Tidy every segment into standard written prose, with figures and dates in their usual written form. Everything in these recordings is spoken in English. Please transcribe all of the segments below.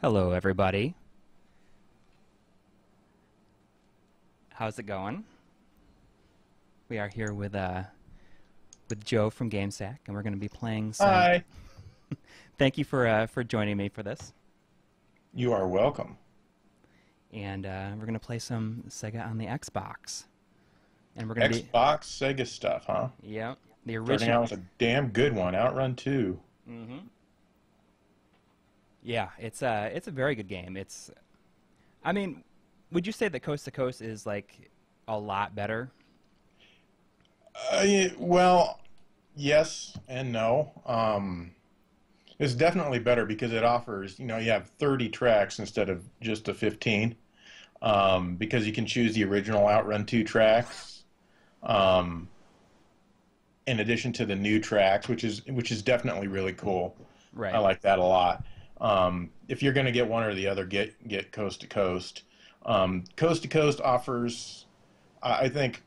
Hello, everybody. How's it going? We are here with Joe from GameSack, and we're going to be playing some. Hi. Thank you for joining me for this. You are welcome. And we're going to play some Sega on the Xbox. And we're going to be Xbox, Sega stuff, huh? yeah, the Starting out original. with a damn good one, Outrun 2. Yeah, it's a very good game. I mean, would you say that Coast to Coast is like a lot better? Well, yes and no. It's definitely better because it offers, you have 30 tracks instead of just the 15. Because you can choose the original Outrun 2 tracks, in addition to the new tracks, which is definitely really cool. Right. I like that a lot. If you're going to get one or the other, get Coast to Coast. Coast to Coast offers, I think,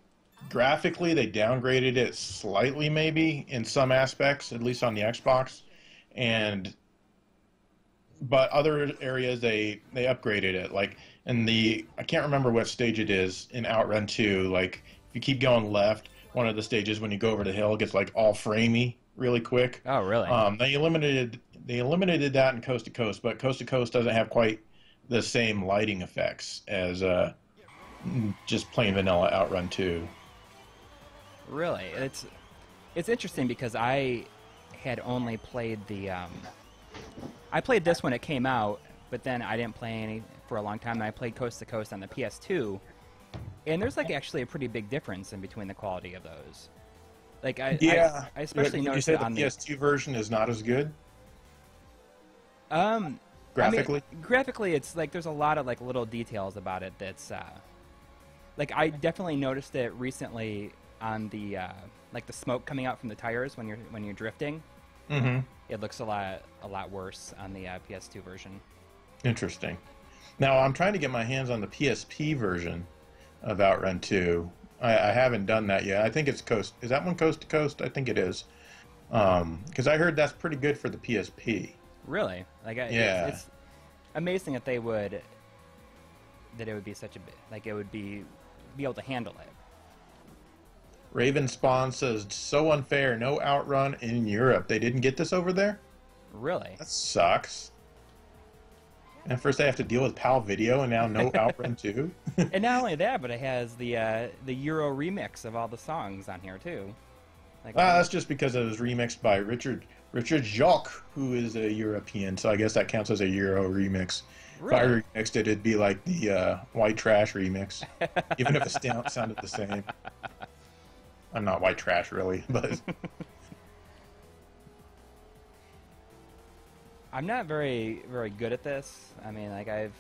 graphically they downgraded it slightly, maybe in some aspects, at least on the Xbox, but other areas they upgraded it. Like I can't remember what stage it is in Outrun 2. Like if you keep going left, one of the stages when you go over the hill gets like all framey really quick. Oh, really? They eliminated that in Coast to Coast, but Coast to Coast doesn't have quite the same lighting effects as just plain vanilla Outrun 2. Really? It's interesting because I had only played I played this when it came out, but then I didn't play any for a long time. And I played Coast to Coast on the PS2, and there's like actually a pretty big difference in between the quality of those. Like Yeah. I especially Would you noticed say it the on PS2 version is not as good um graphically? I mean, graphically, it's like there's a lot of like little details about it that's like I definitely noticed it recently on the like the smoke coming out from the tires when you're drifting. Mm-hmm. It looks a lot worse on the PS2 version. Interesting. Now I'm trying to get my hands on the PSP version of Outrun 2. I haven't done that yet. I think it's Coast. Is that one Coast to Coast? I think it is. Because I heard that's pretty good for the PSP. Really? Like Yeah. it's amazing that it would be such a like it would be able to handle it. Raven Spawn says, so unfair, no Outrun in Europe. They didn't get this over there? Really? That sucks. And first I have to deal with PAL Video, and now no Outrun 2? And not only that, but it has the Euro remix of all the songs on here too. Like That's just because it was remixed by Richard Jacques, who is a European, so I guess that counts as a Euro remix. really? If I remixed it, it'd be like the White Trash remix, even if it sounded the same. I'm not white trash, really, but I'm not very good at this. I mean, like I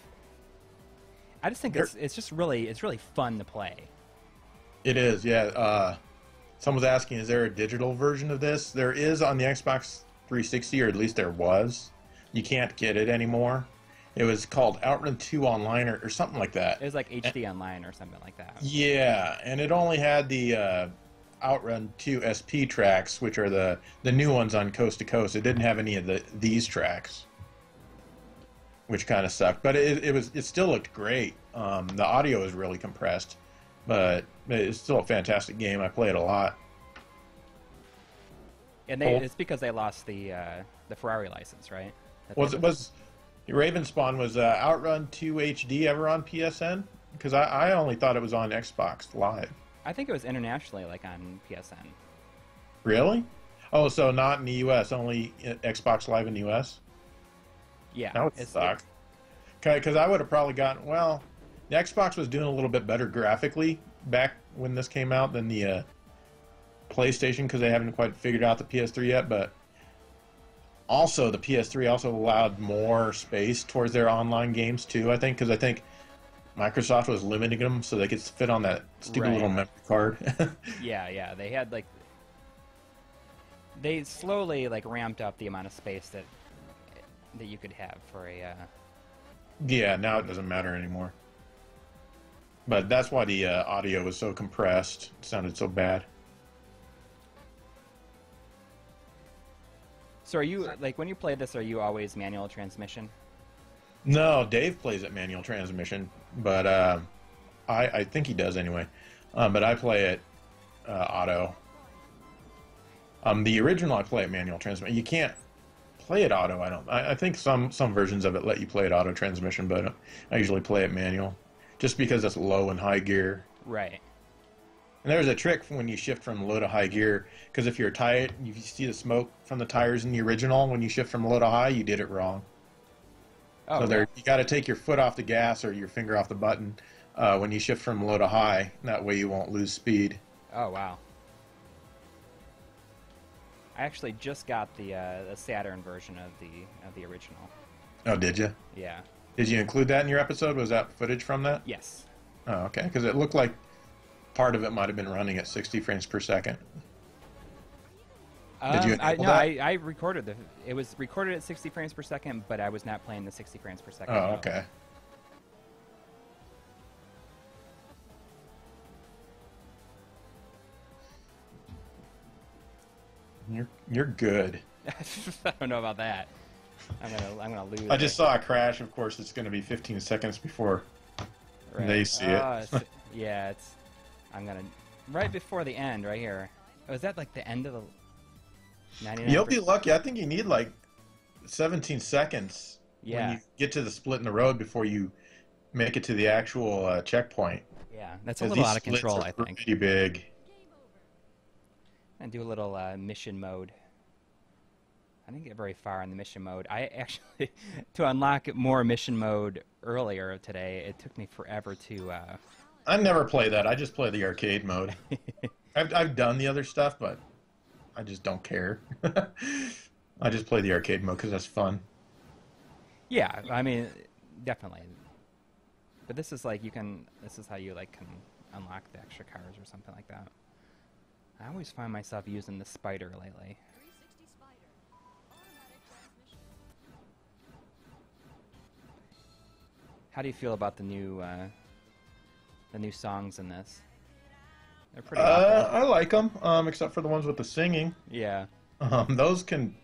just think There- it's just really fun to play. it is, yeah. Someone's asking, is there a digital version of this? There is on the Xbox 360, or at least there was. You can't get it anymore. It was called Outrun 2 Online or something like that. It was like HD Online or something like that. Yeah, and it only had the Outrun 2 SP tracks, which are the new ones on Coast to Coast. It didn't have any of these tracks, which kind of sucked. But it still looked great. The audio is really compressed, but it's still a fantastic game. I play it a lot. And Cool. it's because they lost the Ferrari license, right? Was Ravenspawn was Outrun 2 HD ever on PSN? Because I only thought it was on Xbox Live. I think it was internationally, like on PSN. Really? Oh, so not in the U.S., only Xbox Live in the U.S.? Yeah. That would suck. Because I would have probably gotten, well, the Xbox was doing a little bit better graphically back when this came out than the PlayStation, because they haven't quite figured out the PS3 yet, but also the PS3 also allowed more space towards their online games too, I think, because I think Microsoft was limiting them so they could fit on that stupid little Right. memory card. Yeah. They had like they slowly like ramped up the amount of space that you could have for a. Yeah, now it doesn't matter anymore. But that's why the audio was so compressed. It sounded so bad. So are you like when you play this? Are you always manual transmission? No, Dave plays it manual transmission, but I think he does anyway. But I play it auto. The original I play it manual transmission. You can't play it auto. I think some versions of it let you play it auto transmission, but I usually play it manual, just because it's low and high gear. Right. And there's a trick when you shift from low to high gear, because if you're tight, you see the smoke from the tires in the original. When you shift from low to high, you did it wrong. Oh, So you got to take your foot off the gas or your finger off the button when you shift from low to high. That way you won't lose speed. Oh, wow. I actually just got the Saturn version of the original. Oh, did you? Yeah. Did you include that in your episode? Was that footage from that? Yes. Oh, okay. Because it looked like part of it might have been running at 60 frames per second. Did you enable that? I recorded it was recorded at 60 frames per second, but I was not playing the 60 frames per second. Oh, okay. You're good. I don't know about that. I'm gonna lose. I just saw a crash. Of course, it's going to be 15 seconds before they see it. Yeah, I'm gonna right before the end, right here. Oh, is that like the end of the 99%? You'll be lucky. I think you need like 17 seconds when you get to the split in the road before you make it to the actual checkpoint. Yeah, that's a little out of control, I think. Pretty big. And do a little mission mode. I didn't get very far in the mission mode. I actually, to unlock more mission mode earlier today, it took me forever to... I never play that. I just play the arcade mode. I've done the other stuff, but I just don't care. I just play the arcade mode because that's fun. Yeah, I mean, definitely. But this is like this is how you like can unlock the extra cars or something like that. I always find myself using the spider lately. How do you feel about the new songs in this? They're pretty awful. I like them, except for the ones with the singing. Yeah. Those can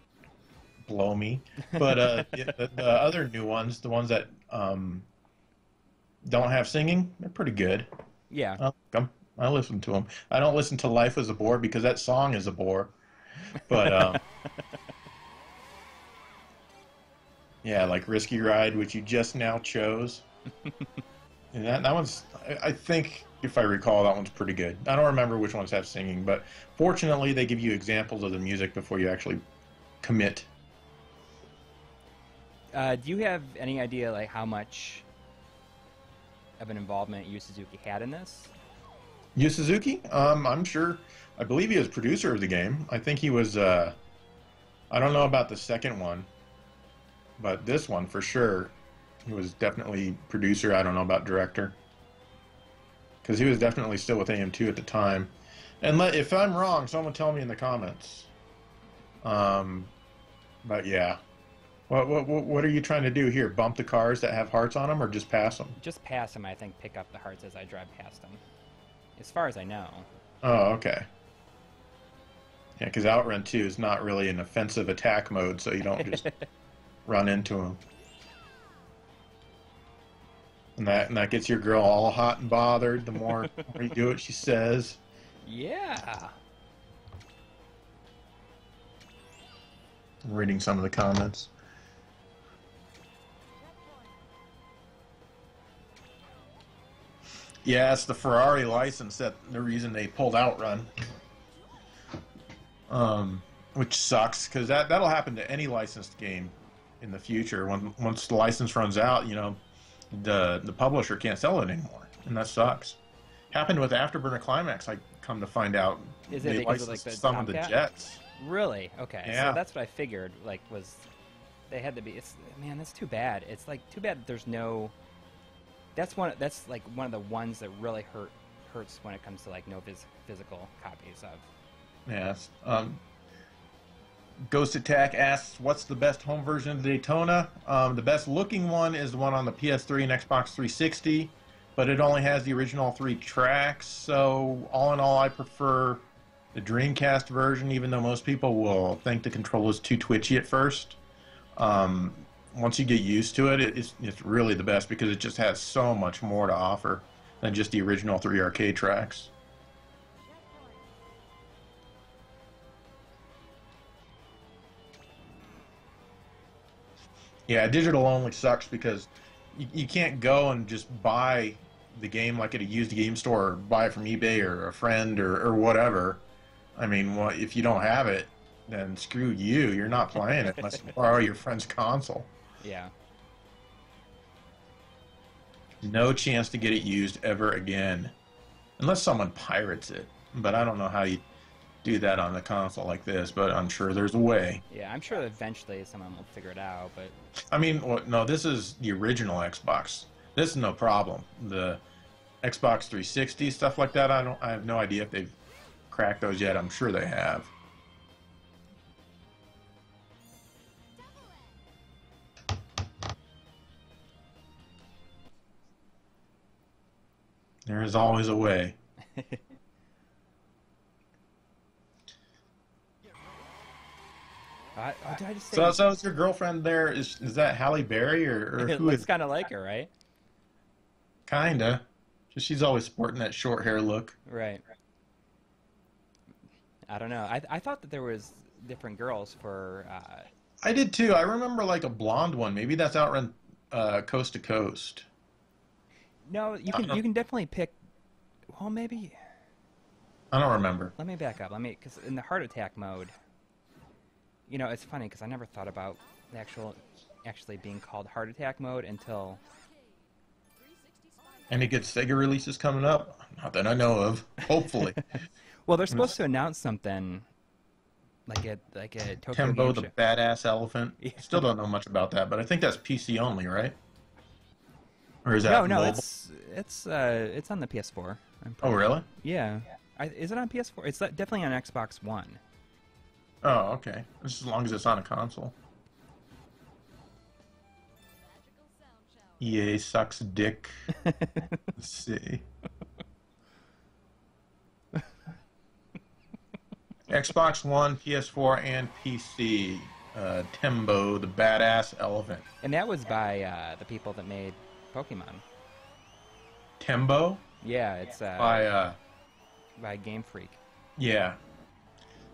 blow me. But the other new ones, the ones that don't have singing, they're pretty good. Yeah. I listen to them. I don't listen to Life is a Bore because that song is a bore. But yeah, like Risky Ride, which you just now chose. And that one's, I think, if I recall, that one's pretty good. I don't remember which ones have singing, but fortunately they give you examples of the music before you actually commit. Do you have any idea like how much of an involvement Yu Suzuki had in this? Yu Suzuki? I'm sure. I believe he was producer of the game. I think he was. I don't know about the second one, but this one for sure, he was definitely producer. I don't know about director, because he was definitely still with AM2 at the time. And if I'm wrong, someone tell me in the comments. But yeah, what are you trying to do here? Bump the cars that have hearts on them, or just pass them? Just pass them. I think pick up the hearts as I drive past them. As far as I know. Oh, okay. Yeah, because Outrun 2 is not really an offensive attack mode, so you don't just run into them. And that gets your girl all hot and bothered the more you do it, she says. Yeah. I'm reading some of the comments. Yeah, it's the Ferrari license that the reason they pulled Outrun. Which sucks, because that'll happen to any licensed game in the future. Once the license runs out, you know, the publisher can't sell it anymore, and that sucks. Happened with Afterburner Climax, I come to find out. Is it they because of licensed like the some of the Tomcat? jets. Really? Okay. Yeah. So that's what I figured. Like, was they had to be? Man, that's too bad. It's like too bad that there's no. That's like one of the ones that really hurts when it comes to like no physical copies of. Yes. Ghost Attack asks, what's the best home version of the Daytona? The best looking one is the one on the PS3 and Xbox 360, but it only has the original 3 tracks, so all in all I prefer the Dreamcast version, even though most people will think the controller's too twitchy at first. once you get used to it, it's really the best because it just has so much more to offer than just the original 3 arcade tracks. Yeah, digital only sucks because you can't go and just buy the game like at a used game store or buy it from eBay or a friend or whatever. I mean, well, if you don't have it, then screw you. You're not playing it unless you borrow your friend's console. Yeah. No chance to get it used ever again. Unless someone pirates it. But I don't know how you do that on a console like this, but I'm sure there's a way. Yeah, I'm sure eventually someone will figure it out, but... I mean, no, this is the original Xbox. This is no problem. The Xbox 360, stuff like that, I have no idea if they've cracked those yet. I'm sure they have. There is always a way. What did I just say? So is your girlfriend there? Is that Halle Berry or It who looks is? kind of like her, right? Kinda. Just she's always sporting that short hair look. Right. I don't know. I thought that there was different girls for... I did too. I remember like a blonde one. Maybe that's Outrun Coast to Coast. No, you can definitely pick... Well, maybe... I don't remember. Let me back up. Because in the heart attack mode... You know, it's funny because I never thought about the actually being called heart attack mode until... Any good Sega releases coming up? Not that I know of. Hopefully. Well, they're supposed to announce something like a Tokyo Tembo Game the Show. Badass Elephant. Yeah. Still don't know much about that, but I think that's PC only, right? Or is that No, mobile? it's on the PS4. Oh, really? Yeah. Is it on PS4? It's definitely on Xbox One. Oh, okay. Just as long as it's on a console. EA sucks dick. Let's see. Xbox One, PS4, and PC. Tembo, the Badass Elephant. And that was by the people that made Pokemon. Tembo? Yeah, it's by Game Freak. Yeah.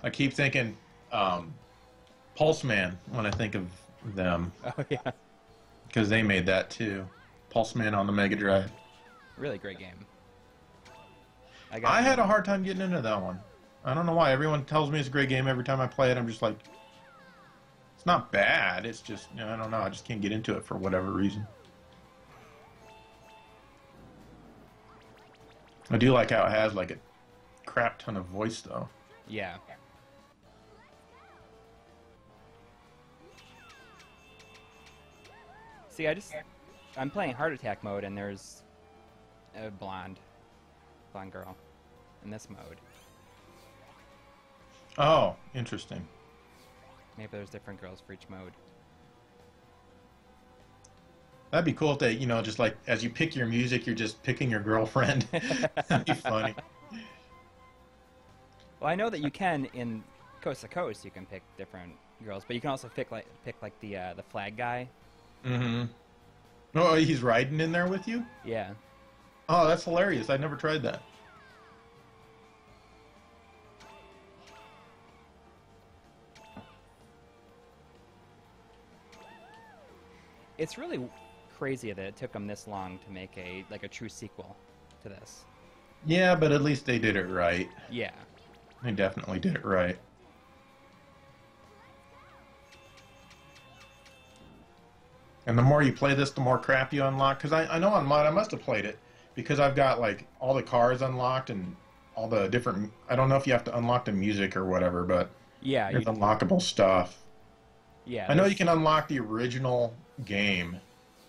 I keep thinking Pulse Man when I think of them. Oh, yeah. Because they made that too. Pulse Man on the Mega Drive. Really great game. I had a hard time getting into that one. I don't know why. Everyone tells me it's a great game every time I play it. I'm just like, it's not bad. It's just, you know, I don't know. I just can't get into it for whatever reason. I do like how it has like a crap ton of voice though. Yeah. See, I'm playing heart attack mode, and there's a blonde girl in this mode. Oh, interesting. Maybe there's different girls for each mode. That'd be cool if they, you know, just like as you pick your music, you're just picking your girlfriend. That'd be funny. Well, I know that you can in Coast to Coast. You can pick different girls, but you can also pick like the flag guy. Mm-hmm. Oh, he's riding in there with you? Yeah. Oh, that's hilarious. I never tried that. It's really crazy that it took them this long to make a true sequel to this. Yeah, but at least they did it right. Yeah. They definitely did it right. And the more you play this, the more crap you unlock. Because I know on mine, I must have played it. Because I've got, like, all the cars unlocked and all the different... I don't know if you have to unlock the music or whatever, but Yeah. there's unlockable stuff. Yeah. I know you can unlock the original game.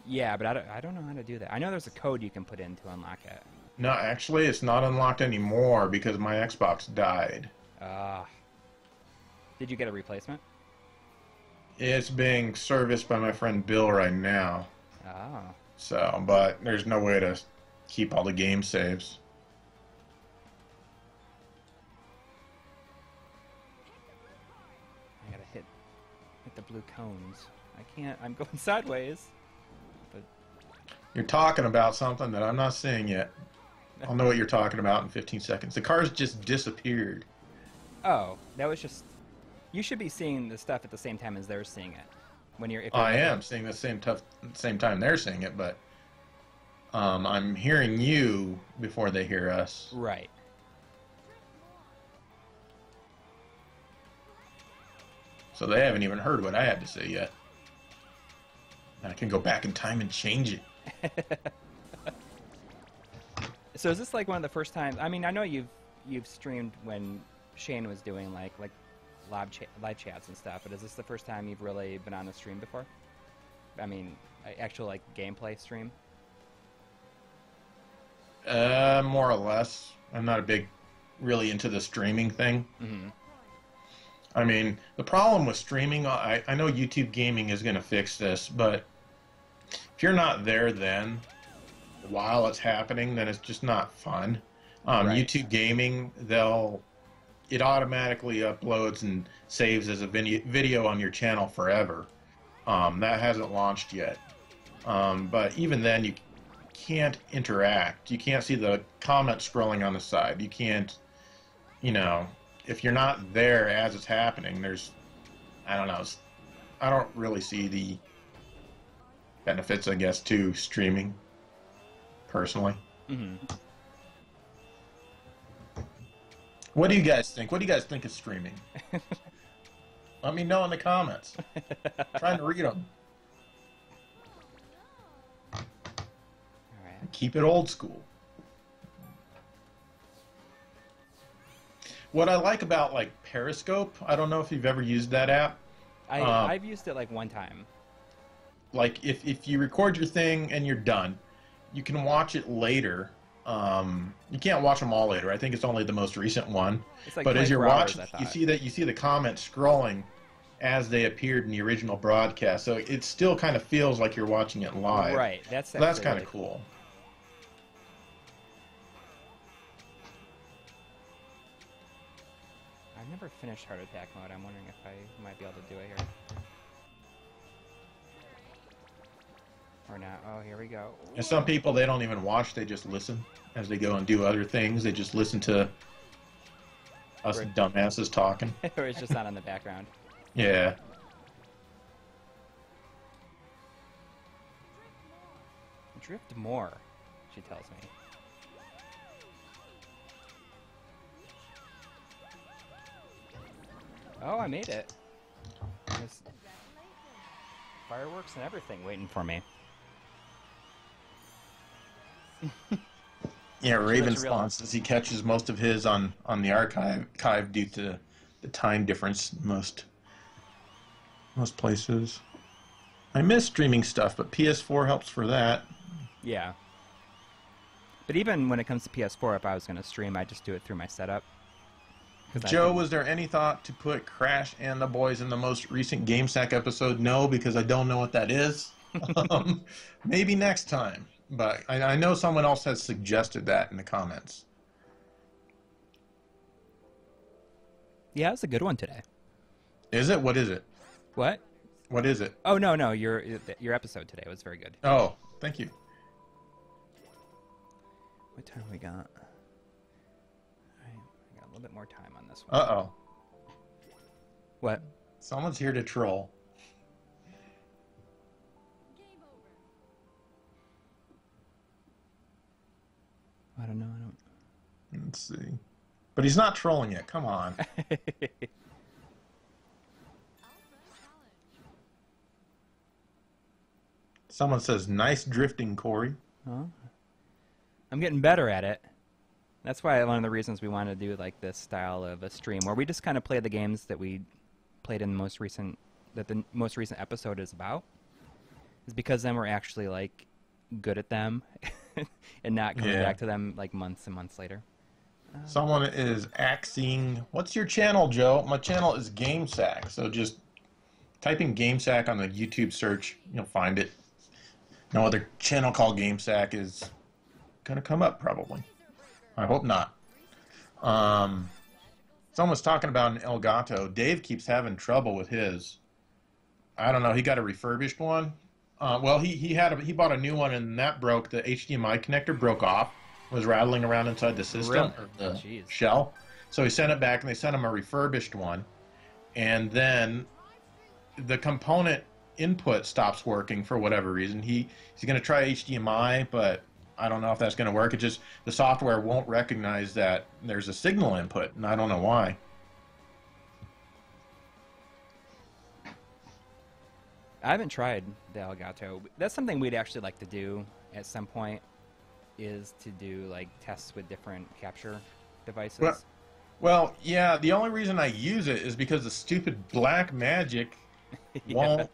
Yeah, but I don't know how to do that. I know there's a code you can put in to unlock it. No, actually, it's not unlocked anymore because my Xbox died. Did you get a replacement? It's being serviced by my friend Bill right now. Oh. So, but there's no way to keep all the game saves. I gotta hit the blue cones. I can't. I'm going sideways. But You're talking about something that I'm not seeing yet. I'll know what you're talking about in 15 seconds. The cars just disappeared. oh, that was just. You should be seeing the stuff at the same time as they're seeing it. When you're. If I you're am seeing the same time they're seeing it, but I'm hearing you before they hear us. Right. So they haven't even heard what I had to say yet. I can go back in time and change it. So is this like one of the first times? I mean, I know you've streamed when Shane was doing like live chats and stuff, but is this the first time you've really been on the stream before? I mean, actual like gameplay stream. More or less. I'm not really into the streaming thing. Mm-hmm. I mean, the problem with streaming, I know YouTube Gaming is going to fix this, but if you're not there then, while it's happening, then it's just not fun. Right. YouTube Gaming, it automatically uploads and saves as a video on your channel forever. That hasn't launched yet. But even then, you can't interact. You can't see the comments scrolling on the side. You can't, if you're not there as it's happening, I don't know. I don't really see the benefits, I guess, to streaming, personally. Mm-hmm. What do you guys think? What do you guys think of streaming? Let me know in the comments. I'm trying to read them. All right. Keep it old school. What I like about like Periscope, I don't know if you've ever used that app. I've used it like one time. Like if you record your thing and you're done, you can watch it later. You can't watch them all later. I think it's only the most recent one. It's like but as you're 24 hours, watching, I you see the comments scrolling as they appeared in the original broadcast. So it still kind of feels like you're watching it live. Right. That's actually kind really of cool. I've never finished Heart Attack mode. I'm wondering if I might be able to do it here. Or not. Oh, here we go. And some people, they don't even watch, they just listen as they go and do other things. They just listen to us Right. dumbasses talking. Or it's just not in the background. Yeah. Drift more, she tells me. Oh, I made it. There's fireworks and everything waiting for me. Yeah, Raven that's real. Spawn says he catches most of his on the archive due to the time difference in most places. I miss streaming stuff, but PS4 helps for that. Yeah. But even when it comes to PS4, if I was going to stream, I just do it through my setup. 'Cause I Joe, can- was there any thought to put Crash and the Boys in the most recent GameSack episode? No, because I don't know what that is. Maybe next time. But I know someone else has suggested that in the comments. Yeah, it's a good one today. Is it? What is it? What? What is it? Oh, no, your episode today was very good. Oh, thank you. What time we got? I got a little bit more time on this one. Uh-oh. What? Someone's here to troll. I don't know. Let's see. But he's not trolling yet. Come on. Someone says, nice drifting, Coury. Huh? I'm getting better at it. That's why one of the reasons we wanted to do like this style of a stream where we just kind of play the games that we played in the most recent episode is about, is because then we're actually like good at them and not coming back to them like months and months later. Someone is axing. What's your channel, Joe? My channel is GameSack. So just type in GameSack on the YouTube search. You'll find it. No other channel called GameSack is going to come up, probably. I hope not. Someone's talking about an Elgato. Dave keeps having trouble with his. I don't know. He got a refurbished one. Well, he bought a new one, and that broke. The HDMI connector broke off. Was rattling around inside the system, Really? or the Jeez. shell. So he sent it back, and they sent him a refurbished one. And then the component input stops working for whatever reason. He's going to try HDMI, but I don't know if that's going to work. It just, the software won't recognize that there's a signal input, and I don't know why. I haven't tried the Elgato. That's something we'd actually like to do at some point, is to do like tests with different capture devices. Well, yeah, the only reason I use it is because the stupid black magic Yeah. won't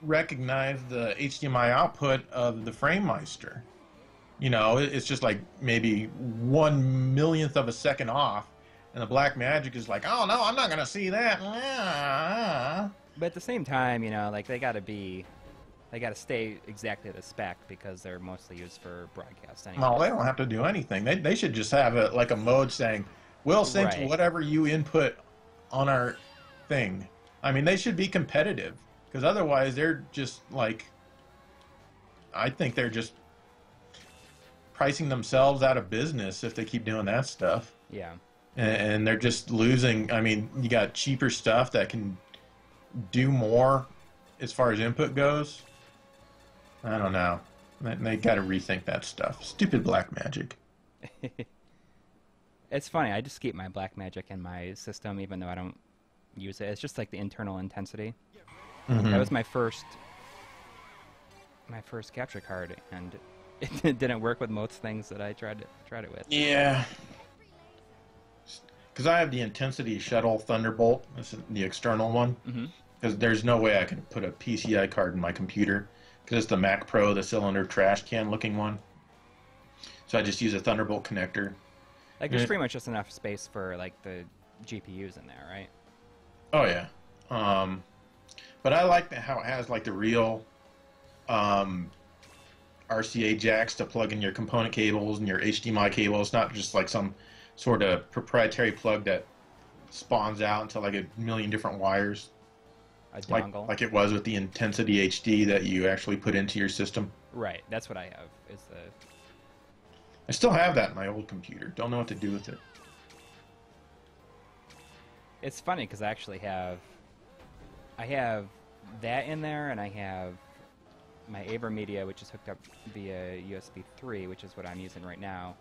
recognize the HDMI output of the FrameMeister. You know, it's just like maybe 1/1,000,000th of a second off, and the black magic is like, oh no, I'm not gonna see that. But at the same time, you know, like they gotta stay exactly the spec because they're mostly used for broadcast anyway. Well, they don't have to do anything. They should just have a mode saying, we'll sync Right. whatever you input on our thing. I mean, they should be competitive, because otherwise they're just like, I think they're just pricing themselves out of business if they keep doing that stuff. Yeah. And they're just losing. I mean, you got cheaper stuff that can do more as far as input goes. I don't know. They got to rethink that stuff. Stupid black magic. It's funny. I just keep my black magic in my system, even though I don't use it. It's just like the internal intensity. Mm-hmm. That was my first capture card, and it didn't work with most things that I tried it with. Yeah. Because I have the Intensity Shuttle Thunderbolt. This is the external one. Because there's no way I can put a PCI card in my computer. Because it's the Mac Pro, the cylinder trash can looking one. So I just use a Thunderbolt connector. Like, there's pretty much just enough space for like the GPUs in there, right? Oh yeah. But I like how it has like the real RCA jacks to plug in your component cables and your HDMI cables. It's not just like some sort of proprietary plug that spawns out into like 1,000,000 different wires. A dongle. Like it was with the Intensity HD that you actually put into your system. Right, that's what I have. Is the I still have that in my old computer. Don't know what to do with it. It's funny because I have that in there, and I have my AverMedia, which is hooked up via USB 3, which is what I'm using right now.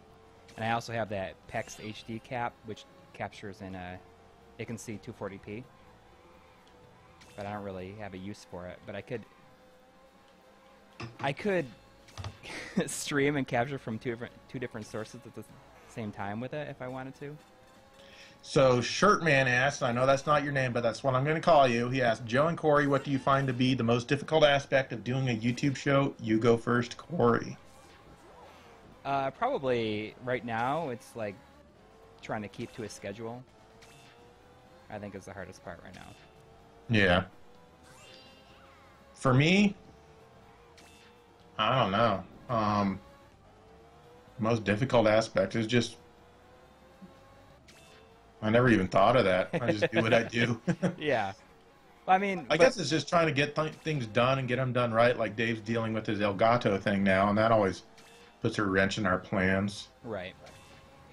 And I also have that PEX HD cap, which captures in it can see 240p. But I don't really have a use for it. But I could stream and capture from two different sources at the same time with it if I wanted to. So Shirtman asked, I know that's not your name, but that's what I'm going to call you. He asked, Joe and Coury, what do you find to be the most difficult aspect of doing a YouTube show? You go first, Coury. Probably right now, it's like trying to keep to a schedule. I think is the hardest part right now. Yeah. For me, I don't know. Most difficult aspect is just I never even thought of that. I just do what I do. Yeah. I mean, I guess it's just trying to get things done and get them done right. Like Dave's dealing with his Elgato thing now, and that always puts a wrench in our plans. Right.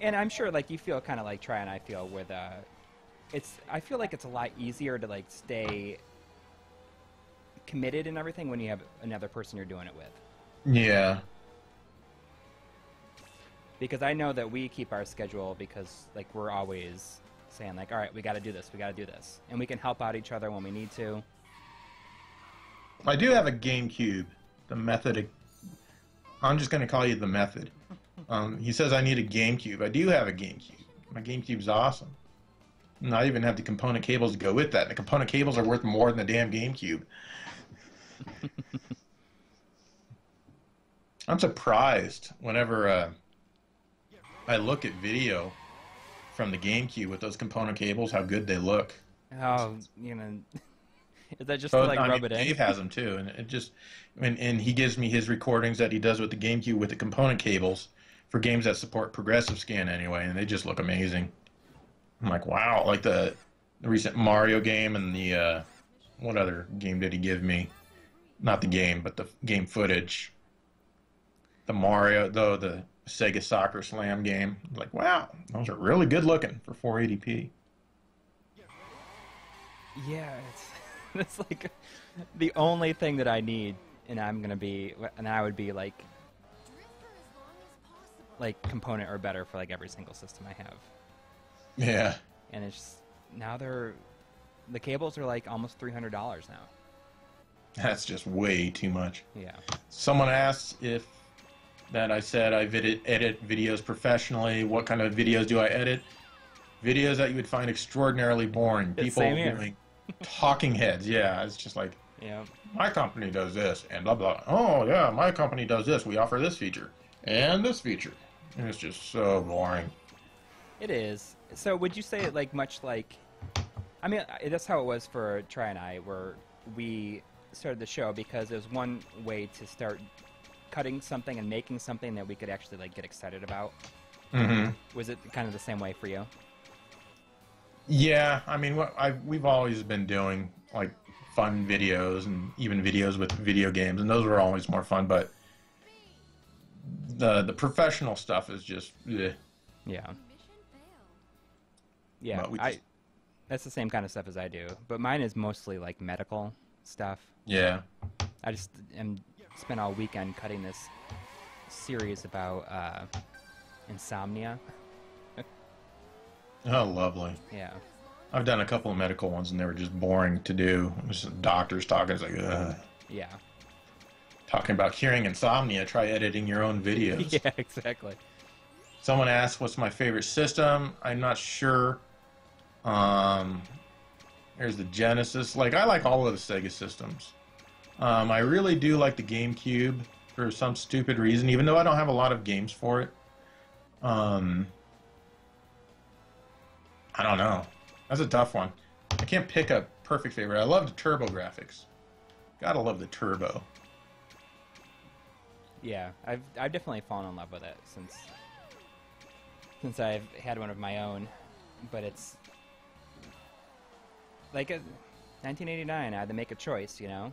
And I'm sure, like, you feel kind of like Try and I feel with I feel like it's a lot easier to like stay committed and everything when you have another person you're doing it with. Yeah. Because I know that we keep our schedule because like we're always saying like, all right, we got to do this, and we can help out each other when we need to. I do have a GameCube. The Method. I'm just going to call you the Method. He says I need a GameCube. I do have a GameCube. My GameCube's awesome. And I even have the component cables to go with that. The component cables are worth more than the damn GameCube. I'm surprised whenever I look at video from the GameCube with those component cables, how good they look. Oh, you know, is that just to like rub it in? Dave has them too, and it just, and he gives me his recordings that he does with the GameCube with the component cables for games that support progressive scan anyway, and they just look amazing. I'm like, wow, like the recent Mario game and the what other game did he give me? Not the game, but the game footage. The Mario, though, the Sega Soccer Slam game. Like, wow, those are really good looking for 480p. Yeah, it's like the only thing that I need, and I would be like component or better for like every single system I have. Yeah. And it's just, now the cables are like almost $300 now. That's just way too much. Yeah. Someone asked if that I said I edit videos professionally. What kind of videos do I edit? Videos that you would find extraordinarily boring. People doing talking heads. Yeah, it's just like, yeah, my company does this and blah blah. Oh yeah, my company does this. We offer this feature and this feature. And it's just so boring. It is. So would you say like much like, I mean, that's how it was for Try and I, where we started the show because it was one way to start cutting something and making something that we could actually like get excited about. Mm-hmm. Was it kind of the same way for you? Yeah, I mean, we've always been doing like fun videos and even videos with video games, and those were always more fun. But the professional stuff is just bleh. Yeah. Yeah, that's the same kind of stuff as I do, but mine is mostly like medical stuff. Yeah. I just spent all weekend cutting this series about insomnia. Oh, lovely. Yeah. I've done a couple of medical ones, and they were just boring to do. Just doctors talking. It's like, ugh. Yeah. Talking about curing insomnia, try editing your own videos. Yeah, exactly. Someone asked, what's my favorite system? I'm not sure. There's the Genesis. Like, I like all of the Sega systems. I really do like the GameCube for some stupid reason, even though I don't have a lot of games for it. I don't know. That's a tough one. I can't pick a perfect favorite. I love the turbo graphics. Gotta love the turbo. Yeah, I've definitely fallen in love with it since I've had one of my own, but it's like 1989. I had to make a choice, you know,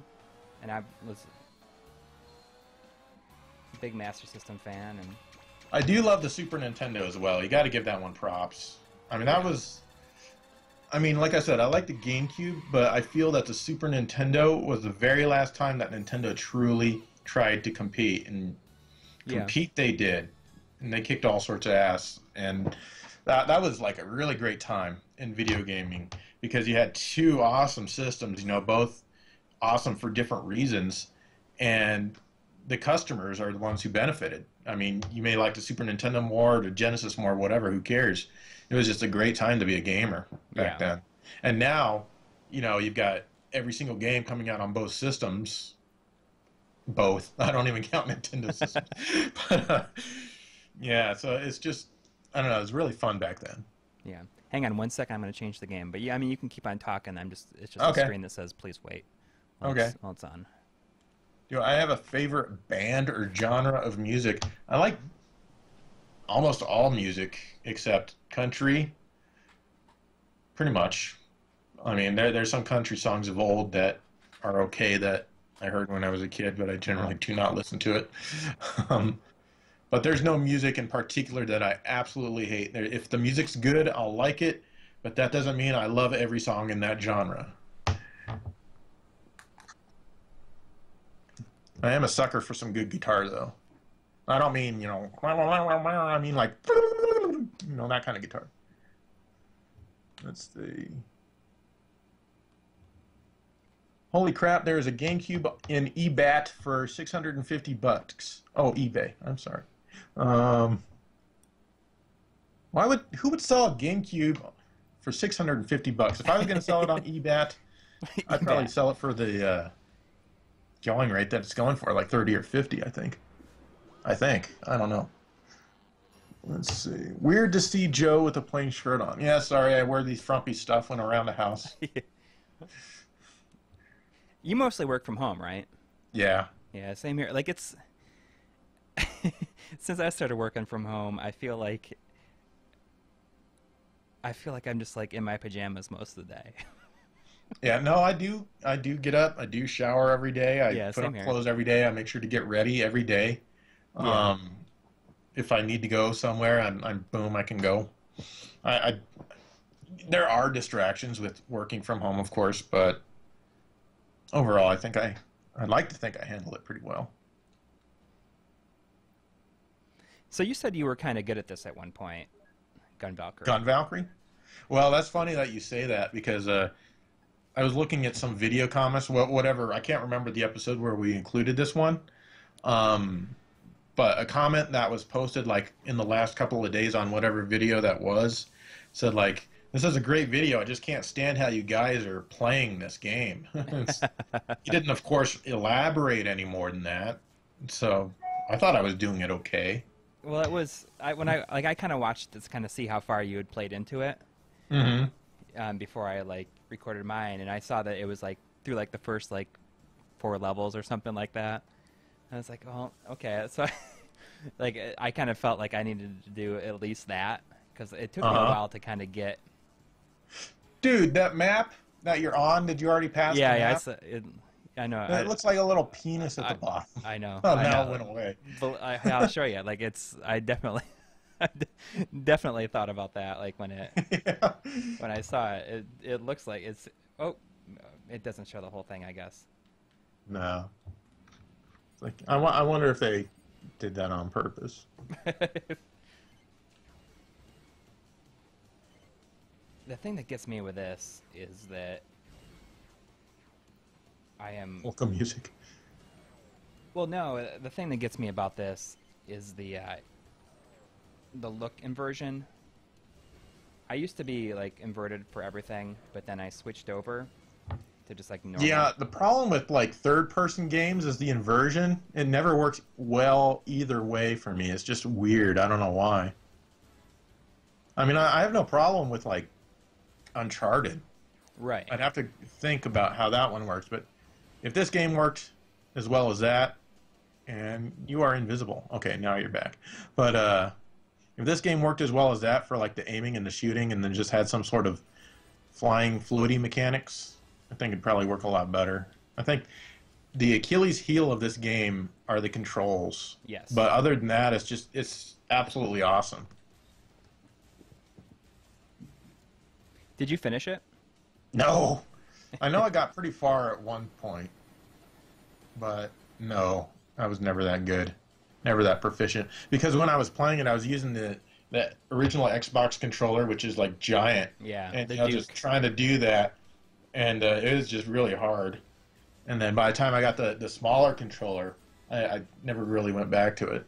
and I was a big Master System fan, and I do love the Super Nintendo as well. You got to give that one props. I mean, that was. I mean, like I said, I like the GameCube, but I feel that the Super Nintendo was the very last time that Nintendo truly tried to compete, and compete they did, and they kicked all sorts of ass, and that was like a really great time in video gaming because you had two awesome systems, you know, both awesome for different reasons, and the customers are the ones who benefited. I mean, you may like the Super Nintendo more, the Genesis more, whatever, who cares? It was just a great time to be a gamer back then. And now, you know, you've got every single game coming out on both systems. Both. I don't even count Nintendo systems. But, yeah, so it's just, I don't know, it was really fun back then. Yeah. Hang on 1 second, I'm going to change the game. But yeah, I mean, you can keep on talking. It's just okay. a screen that says, please wait. While it's on. Do I have a favorite band or genre of music? I like almost all music except country. Pretty much. I mean, there's some country songs of old that are okay that I heard when I was a kid, but I generally do not listen to it. But there's no music in particular that I absolutely hate. If the music's good, I'll like it, but that doesn't mean I love every song in that genre. I am a sucker for some good guitar, though. I don't mean, you know, I mean like, you know, that kind of guitar. Let's see. Holy crap, there is a GameCube in eBay for $650. Oh, eBay. I'm sorry. Who would sell a GameCube for $650? If I was going to sell it on eBay, I'd probably sell it for the going rate that it's going for, like 30 or 50, I think. I don't know. Let's see. Weird to see Joe with a plain shirt on. Yeah, sorry, I wear these frumpy stuff when around the house. You mostly work from home, right? Yeah. Yeah, same here. Like, it's... Since I started working from home, I feel like I'm just, like, in my pajamas most of the day. Yeah, no, I do. I do get up. I do shower every day. I Yeah, put same on here. clothes every day. I make sure to get ready every day. Yeah. Um, if I need to go somewhere, I'm boom, I can go. I there are distractions with working from home, of course, but overall, I'd like to think I handle it pretty well. So you said you were kind of good at this at one point, Gun Valkyrie. Gun Valkyrie? Well, that's funny that you say that because I was looking at some video comments, whatever. I can't remember the episode where we included this one. Um, but a comment that was posted like in the last couple of days on whatever video that was said like, "This is a great video. I just can't stand how you guys are playing this game." He didn't, of course, elaborate any more than that. So I thought I was doing it okay. Well, it was when I kind of watched this kind of see how far you had played into it Hmm. before I like recorded mine, and I saw that it was like through like the first like 4 levels or something like that. I was like, well, okay. So like I kind of felt like I needed to do at least that because it took me a Uh-huh. while to kind of get. Dude, that map that you're on, did you already pass the Yeah, yeah. map? I know. It looks like a little penis at the I, bottom. I know. Oh, I now it know. went away. But I'll show you. Like it's. I definitely, I definitely thought about that. Like Yeah. when I saw it, it looks like it's. Oh, it doesn't show the whole thing, I guess. No. It's like I wonder if they did that on purpose. The thing that gets me with this is that I am. Welcome music. Well, no. The thing that gets me about this is the look inversion. I used to be like inverted for everything, but then I switched over to just like normal. Yeah, the problem with like third-person games is the inversion. It never works well either way for me. It's just weird. I don't know why. I mean, I have no problem with like Uncharted. Right. I'd have to think about how that one works, but if this game worked as well as that, and you are invisible. Okay, now you're back. But if this game worked as well as that for like the aiming and the shooting, and then just had some sort of flying fluidity mechanics, I think it'd probably work a lot better. I think the Achilles heel of this game are the controls. Yes. But other than that, it's absolutely awesome. Did you finish it? No. I know I got pretty far at one point, but no, I was never that good. Never that proficient. Because when I was playing it, I was using the original Xbox controller, which is like giant. Yeah. And The I was Duke. just trying to do that, and it was just really hard. And then by the time I got the smaller controller, I never really went back to it.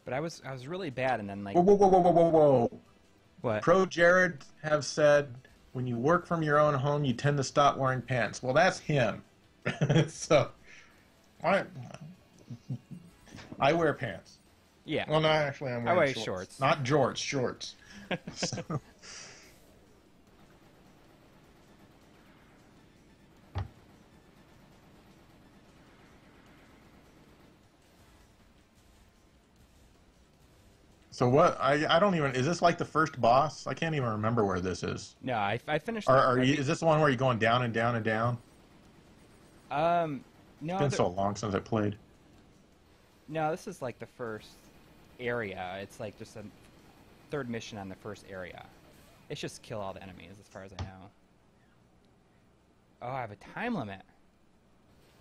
But I was really bad, and then like Whoa, whoa, whoa, whoa, whoa, whoa, whoa. what? Pro Jared have said, when you work from your own home, you tend to stop wearing pants. Well, that's him. So, I, I wear pants. Yeah. Well, no, actually, I'm wearing wear shorts. shorts. Not jorts, shorts. So, so what? I don't even. Is this like the first boss? I can't even remember where this is. No, I finished. Is this the one where you're going down and down and down? No, It's been so long since I played. no, this is like the first area. It's like just a third mission on the first area. It's just kill all the enemies, as far as I know. Oh, I have a time limit.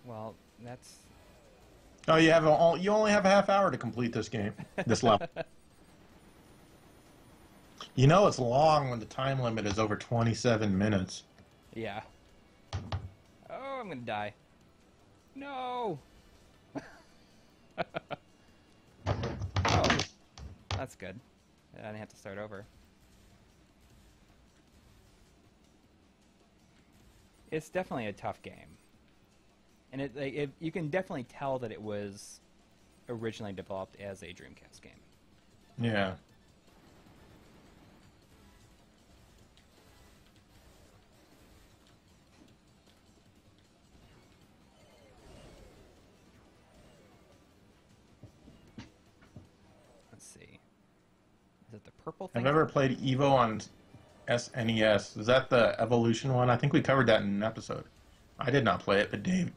Well, that's Oh, you only have a half hour to complete this game, this level. You know it's long when the time limit is over 27 minutes. yeah. Oh, I'm gonna die. No. Oh, that's good. I didn't have to start over. It's definitely a tough game, and you can definitely tell that it was originally developed as a Dreamcast game. Yeah. the purple thing. I've ever played Evo on SNES. Is that the Evolution one? I think we covered that in an episode. I did not play it, but Dave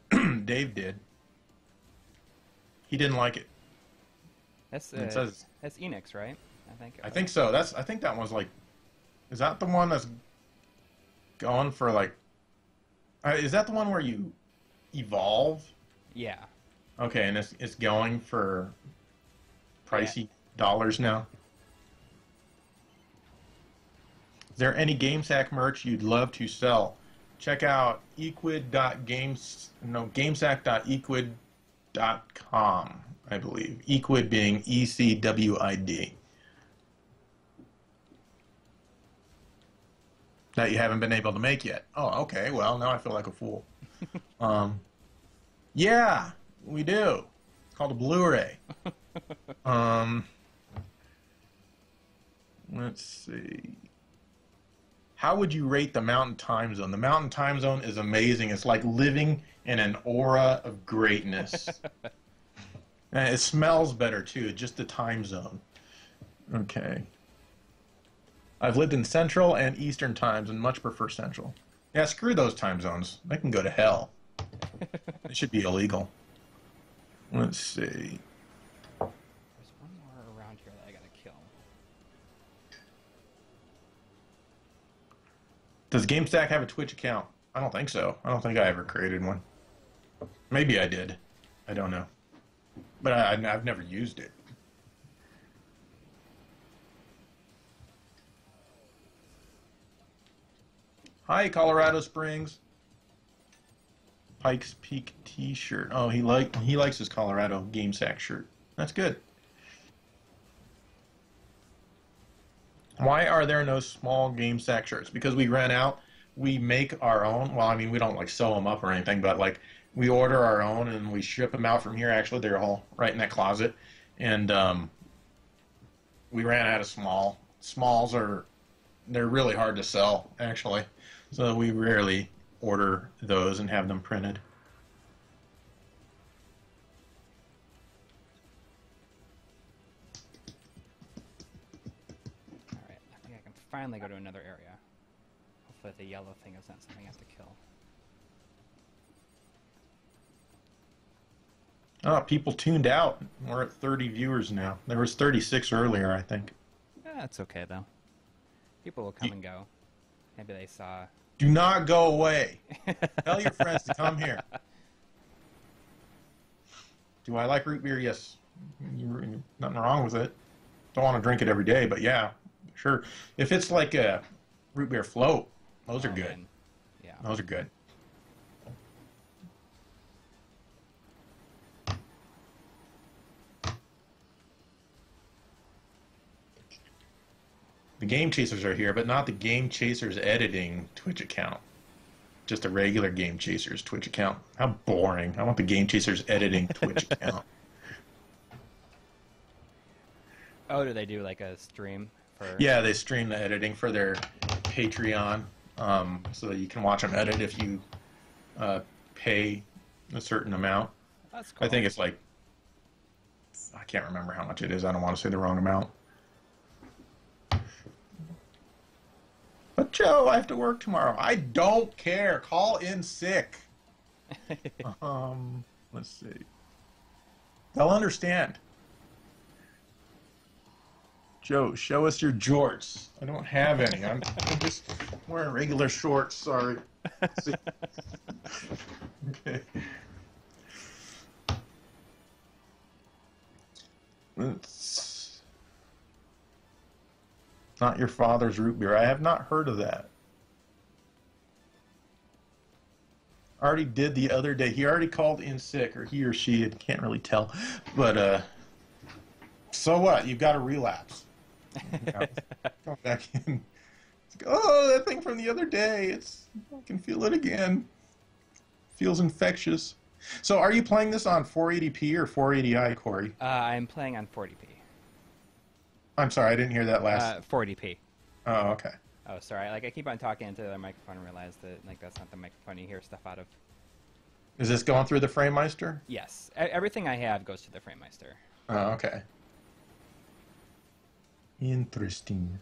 Dave did. He didn't like it. That's that's Enix, right? I think so. I think that one's like. Is that the one that's going for like? Is that the one where you evolve? Yeah. Okay, and it's going for pricey dollars now. Is there any GameSack merch you'd love to sell? Check out gamesack.equid.com, I believe. Equid being ECWID. That you haven't been able to make yet. Oh, okay. Well, now I feel like a fool. Yeah, we do. It's called a Blu-ray. Let's see. How would you rate the Mountain Time Zone? The Mountain Time Zone is amazing. It's like living in an aura of greatness. And it smells better, too. Just the time zone. Okay. I've lived in Central and Eastern times and much prefer Central. Yeah, screw those time zones. They can go to hell. It should be illegal. Let's see. There's one more around here that I gotta kill. Does GameStack have a Twitch account? I don't think so. I don't think I ever created one. Maybe I did. I don't know. But I've never used it. Hi, Colorado Springs. Pikes Peak T-shirt. Oh, he likes his Colorado GameSack shirt. That's good. Why are there no small GameSack shirts? Because we ran out. We make our own. Well, I mean, we don't like sew them up or anything, but like we order our own and we ship them out from here. Actually, they're all right in that closet, and we ran out of small. Smalls they're really hard to sell actually, so we rarely order those and have them printed. Alright, I think I can finally go to another area. Hopefully the yellow thing is not something I have to kill. Oh, people tuned out. We're at 30 viewers now. There was 36 earlier, I think. Yeah, that's okay though. People will come and go. Maybe they saw... Do not go away. Tell your friends to come here. Do I like root beer? Yes. Nothing wrong with it. Don't want to drink it every day, but yeah, sure. If it's like a root beer float, those are good. Man. Yeah. Those are good. The Game Chasers are here, but not the Game Chasers editing Twitch account. Just a regular Game Chasers Twitch account. How boring. I want the Game Chasers editing Twitch account. Oh, do they do like a stream for... Yeah, they stream the editing for their Patreon, so that you can watch them edit if you pay a certain amount. That's cool. I think it's like... I can't remember how much it is. I don't want to say the wrong amount. But Joe, I have to work tomorrow. I don't care. Call in sick. Let's see. They'll understand. Joe, show us your jorts. I don't have any. I'm just wearing regular shorts. Sorry. Let's see. Okay. It's not your father's root beer. I have not heard of that. Already did the other day. He already called in sick, or he or she, I can't really tell. But, so what? You've got a relapse. Come back in. It's like, oh, that thing from the other day. I can feel it again. Feels infectious. So are you playing this on 480p or 480i, Corey? I'm playing on 40p. I'm sorry, I didn't hear that last. 40p. Oh, okay. Oh, sorry. Like, I keep on talking into the microphone and realize that, like, that's not the microphone you hear stuff out of. Is this going through the FrameMeister? Yes. Everything I have goes to the FrameMeister. Oh, okay. Interesting.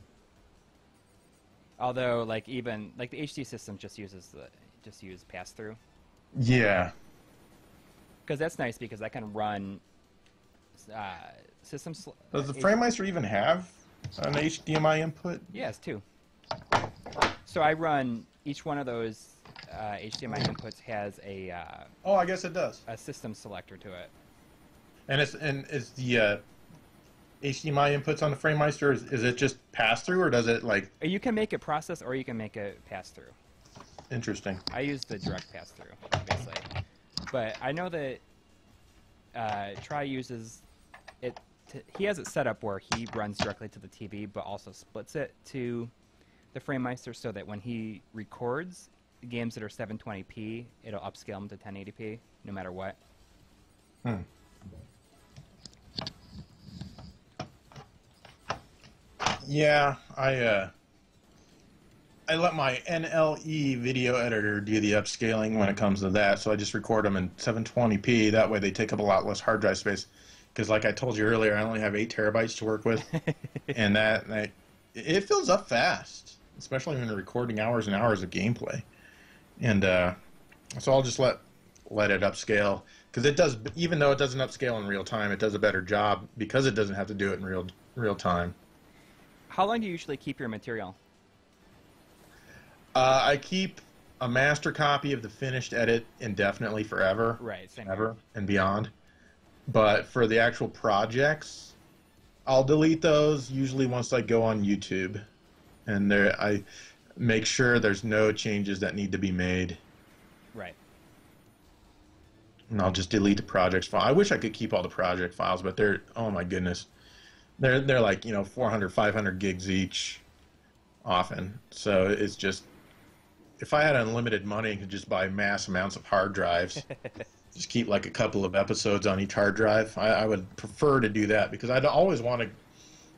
Although, like even like the HD system just use pass through. Yeah. Because that's nice because I can run systems. Does the FrameMeister even have an HDMI input? Yeah, it's two. So I run each one of those HDMI inputs has a Oh, I guess it does. a system selector to it. And is the HDMI inputs on the FrameMeister, is it just pass through, or does it like? You can make it process or you can make it pass through. Interesting. I use the direct pass through, obviously. But I know that Try uses it. He has it set up where he runs directly to the TV, but also splits it to the FrameMeister so that when he records games that are 720p, it'll upscale them to 1080p no matter what. Yeah, I let my NLE video editor do the upscaling when it comes to that, so I just record them in 720p. That way they take up a lot less hard drive space. Because like I told you earlier, I only have 8 terabytes to work with, and it fills up fast, especially when you're recording hours and hours of gameplay. And so I'll just let it upscale, because it does, even though it doesn't upscale in real time, it does a better job because it doesn't have to do it in real time. How long do you usually keep your material? I keep a master copy of the finished edit indefinitely forever. Right, same ever here. and beyond. But for the actual projects, I'll delete those usually once I go on YouTube. And I make sure there's no changes that need to be made. Right. And I'll just delete the projects file. I wish I could keep all the project files, but they're, oh my goodness. They're like, 400, 500 gigs each often. So it's just, if I had unlimited money and could just buy mass amounts of hard drives, just keep like a couple of episodes on each hard drive, I would prefer to do that, because I'd always want to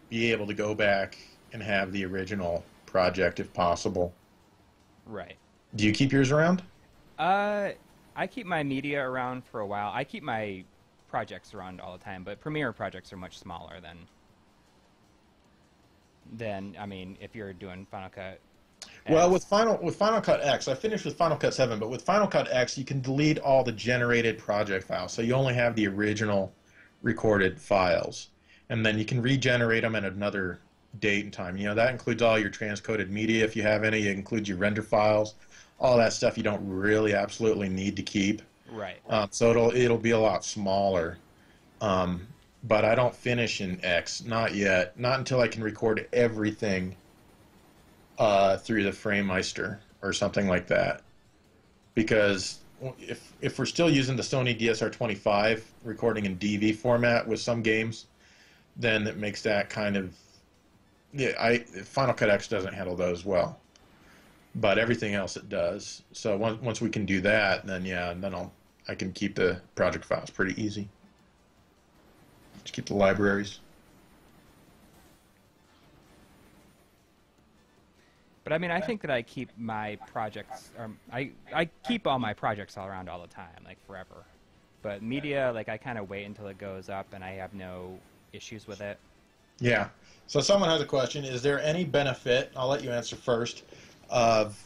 be able to go back and have the original project if possible. Right. Do you keep yours around? I keep my media around for a while. I keep my projects around all the time, but Premiere projects are much smaller than I mean, if you're doing Final Cut X. Well, with Final Cut X, I finished with Final Cut 7, but with Final Cut X, you can delete all the generated project files, so you only have the original recorded files, and then you can regenerate them at another date and time. That includes all your transcoded media if you have any. It includes your render files, all that stuff you don't really absolutely need to keep. Right. So it'll be a lot smaller. But I don't finish in X, not yet. Not until I can record everything through the FrameMeister or something like that. Because if we're still using the Sony DSR-25 recording in DV format with some games, then it makes that kind of, Final Cut X doesn't handle those well, but everything else it does. So once we can do that, then I can keep the project files pretty easy. Just keep the libraries. But I mean, I think that I keep my projects, or I keep all my projects all around all the time, like forever. But media, like I kind of wait until it goes up, and I have no issues with it. Yeah. So someone has a question. Is there any benefit, I'll let you answer first, of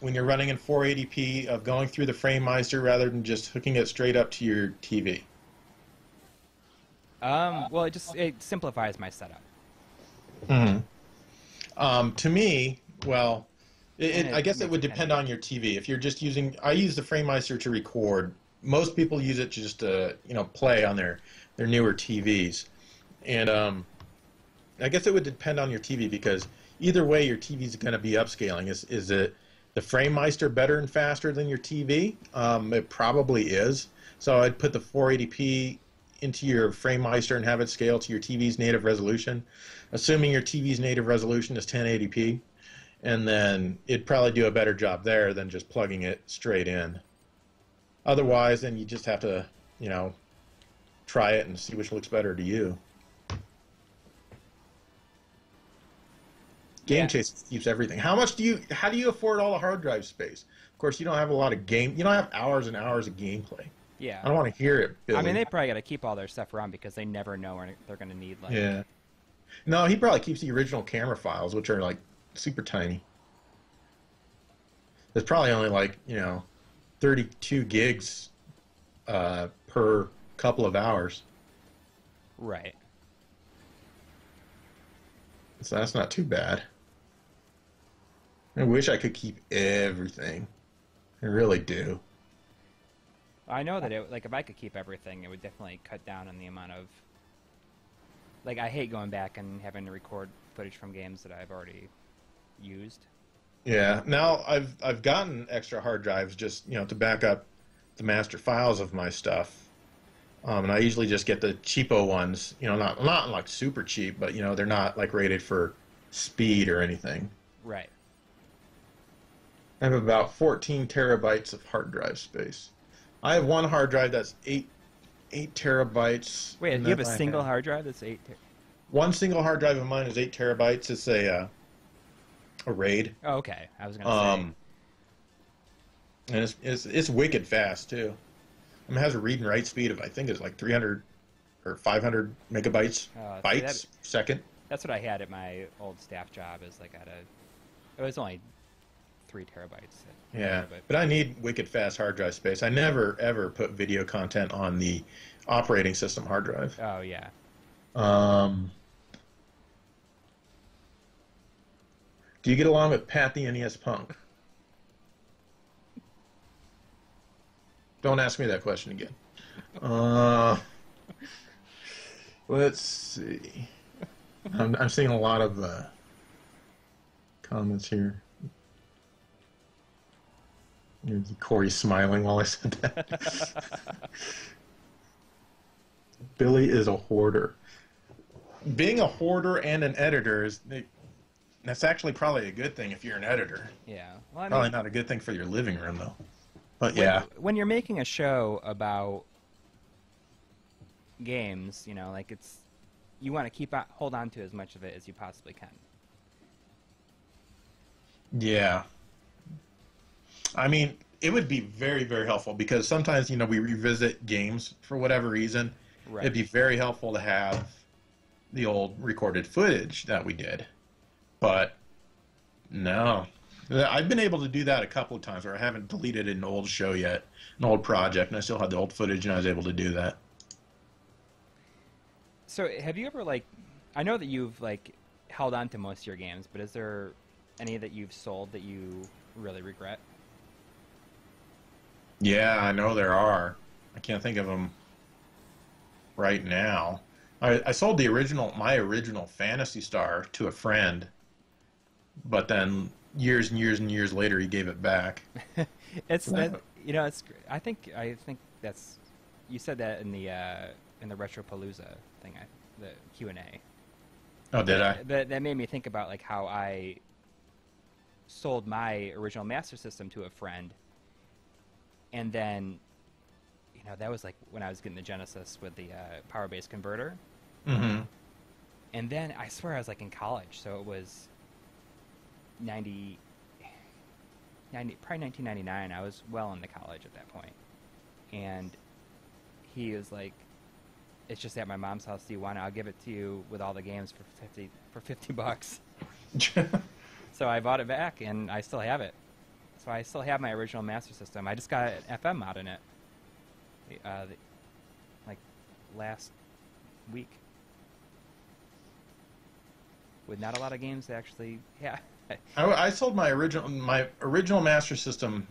when you're running in 480p of going through the FrameMeister rather than just hooking it straight up to your TV? Well, it simplifies my setup. To me, well, I guess it would depend on your TV. If you're just using, I use the FrameMeister to record. Most people use it just to, play on their newer TVs. And I guess it would depend on your TV, because either way your TV is going to be upscaling. Is it the FrameMeister better and faster than your TV? It probably is. So I'd put the 480p into your FrameMeister and have it scale to your TV's native resolution, assuming your TV's native resolution is 1080p, and then it'd probably do a better job there than just plugging it straight in. Otherwise, then you just have to, try it and see which looks better to you. Game Chase keeps everything. How do you afford all the hard drive space? Of course, you don't have a lot of you don't have hours and hours of gameplay. Yeah. I don't want to hear it, Billy. I mean, they probably got to keep all their stuff around because they never know when they're going to need No, he probably keeps the original camera files, which are like super tiny. There's probably only like, 32 gigs per couple of hours. Right. So that's not too bad. I wish I could keep everything. I really do. I know that like if I could keep everything, it would definitely cut down on the amount of. Like I hate going back and having to record footage from games that I've already used. Yeah. Now I've gotten extra hard drives just to back up the master files of my stuff. And I usually just get the cheapo ones. Not like super cheap, but they're not like rated for speed or anything. Right. I have about 14 terabytes of hard drive space. I have one hard drive that's 8 terabytes. Wait, you have a single hard drive that's 8 One single hard drive of mine is 8 terabytes. It's a RAID. Oh, okay. I was gonna say. And it's wicked fast too. I mean, it has a read and write speed of I think it's like 300 or 500 megabytes bytes second. That's what I had at my old staff job. Is like it was only 3 terabytes. Yeah, but I need wicked fast hard drive space. I never ever put video content on the operating system hard drive. Oh yeah. Do you get along with Pat the NES Punk? Don't ask me that question again. Let's see. I'm seeing a lot of comments here. Coury smiling while I said that. Billy is a hoarder. Being a hoarder and an editor that's actually probably a good thing if you're an editor. Yeah. Well, I mean, probably not a good thing for your living room though. But yeah. When you're making a show about games, like you want to hold on to as much of it as you possibly can. Yeah. I mean, it would be very, very helpful because sometimes, we revisit games for whatever reason. Right. It'd be very helpful to have the old recorded footage that we did. But no. I've been able to do that a couple of times where I haven't deleted an old show yet, an old project, and I still had the old footage and I was able to do that. So have you ever, I know that you've, held on to most of your games, but is there any that you've sold that you really regret? Yeah, I know there are. I can't think of them right now. I sold my original Phantasy Star to a friend, but then years and years and years later he gave it back. I think that's, you said that in the Retropalooza thing, the Q&A. Oh, did I? That made me think about how I sold my original Master System to a friend, and then that was when I was getting the Genesis with the power-based converter. Mm-hmm. And then I swear I was in college, so it was 90, probably 1999. I was well into college at that point. And he was like, it's just at my mom's house. Do you want it? I'll give it to you with all the games for $50. So I bought it back, and I still have it. So I still have my original Master System. I just got an FM mod in it, last week, with not a lot of games to actually. Yeah. I sold my original Master System,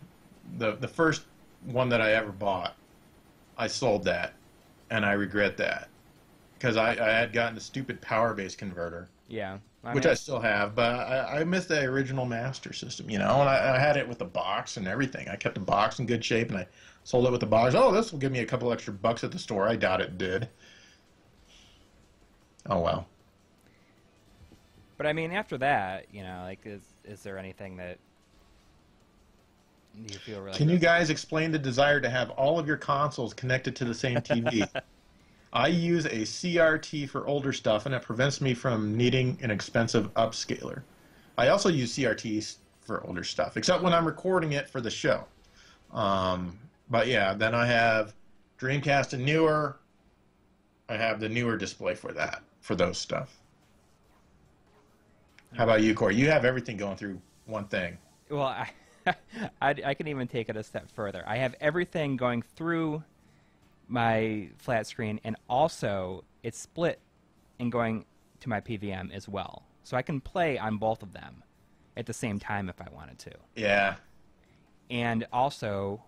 the first one that I ever bought. I sold that, and I regret that because I had gotten a stupid power-based converter. Yeah. Which I still have, but I missed the original Master System, and I had it with the box and everything. I kept the box in good shape, and I sold it with the box. Oh, this will give me a couple extra bucks at the store. I doubt it did. Oh, well. But, after that, is there anything that you feel really... Can you guys explain the desire to have all of your consoles connected to the same TV? I use a CRT for older stuff, and it prevents me from needing an expensive upscaler. I also use CRTs for older stuff, except when I'm recording it for the show. But yeah, then I have Dreamcast and newer. I have the newer display for those stuff. How about you, Corey? You have everything going through one thing. Well, I can even take it a step further. I have everything going through my flat screen, and also it's split and going to my PVM as well. So I can play on both of them at the same time if I wanted to. Yeah. And also,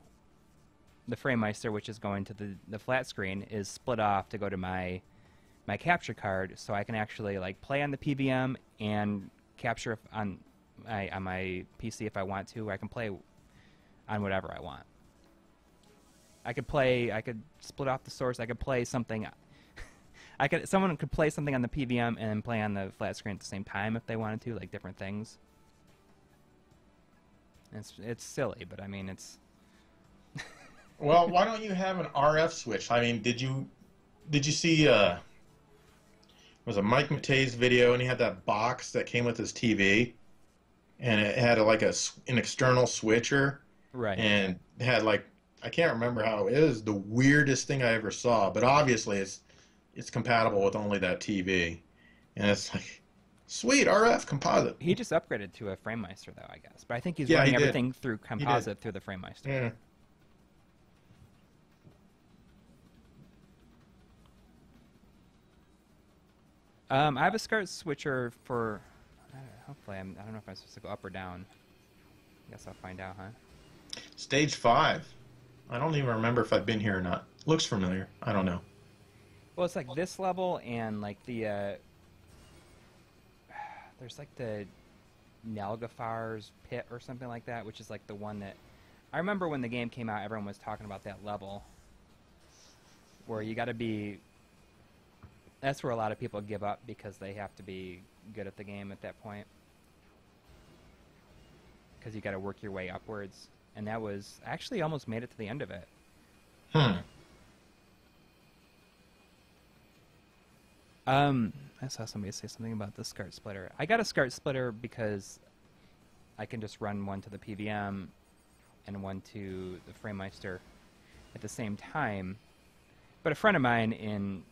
the FrameMeister, which is going to the flat screen, is split off to go to my capture card, so I can actually like play on the PVM and capture on my PC if I want to. I can play on whatever I want. I could split off the source. I could play something. Someone could play something on the PVM and play on the flat screen at the same time if they wanted to, like different things. It's silly, but I mean it's. Well, why don't you have an RF switch? I mean, did you see it was a Mike Matei's video, and he had that box that came with his TV, and it had an external switcher, right? And it had like, I can't remember how it is, the weirdest thing I ever saw, but obviously it's compatible with only that TV, and it's like, sweet RF composite. He just upgraded to a FrameMeister though, I guess, but I think he's Yeah, running he did. everything through composite through the FrameMeister. Yeah. I have a SCART switcher for. Hopefully, I don't know if I'm supposed to go up or down. I guess I'll find out, huh? Stage 5. I don't even remember if I've been here or not. Looks familiar. I don't know. Well, it's like this level and like the. There's like the Nalgafar's pit or something like that, which is like the one that. I remember when the game came out, everyone was talking about that level. Where you got to be. That's where a lot of people give up because they have to be good at the game at that point. Because you got to work your way upwards, and that was actually almost made it to the end of it. I saw somebody say something about the SCART splitter. I got a SCART splitter because I can just run one to the PVM and one to the FrameMeister at the same time. But a friend of mine in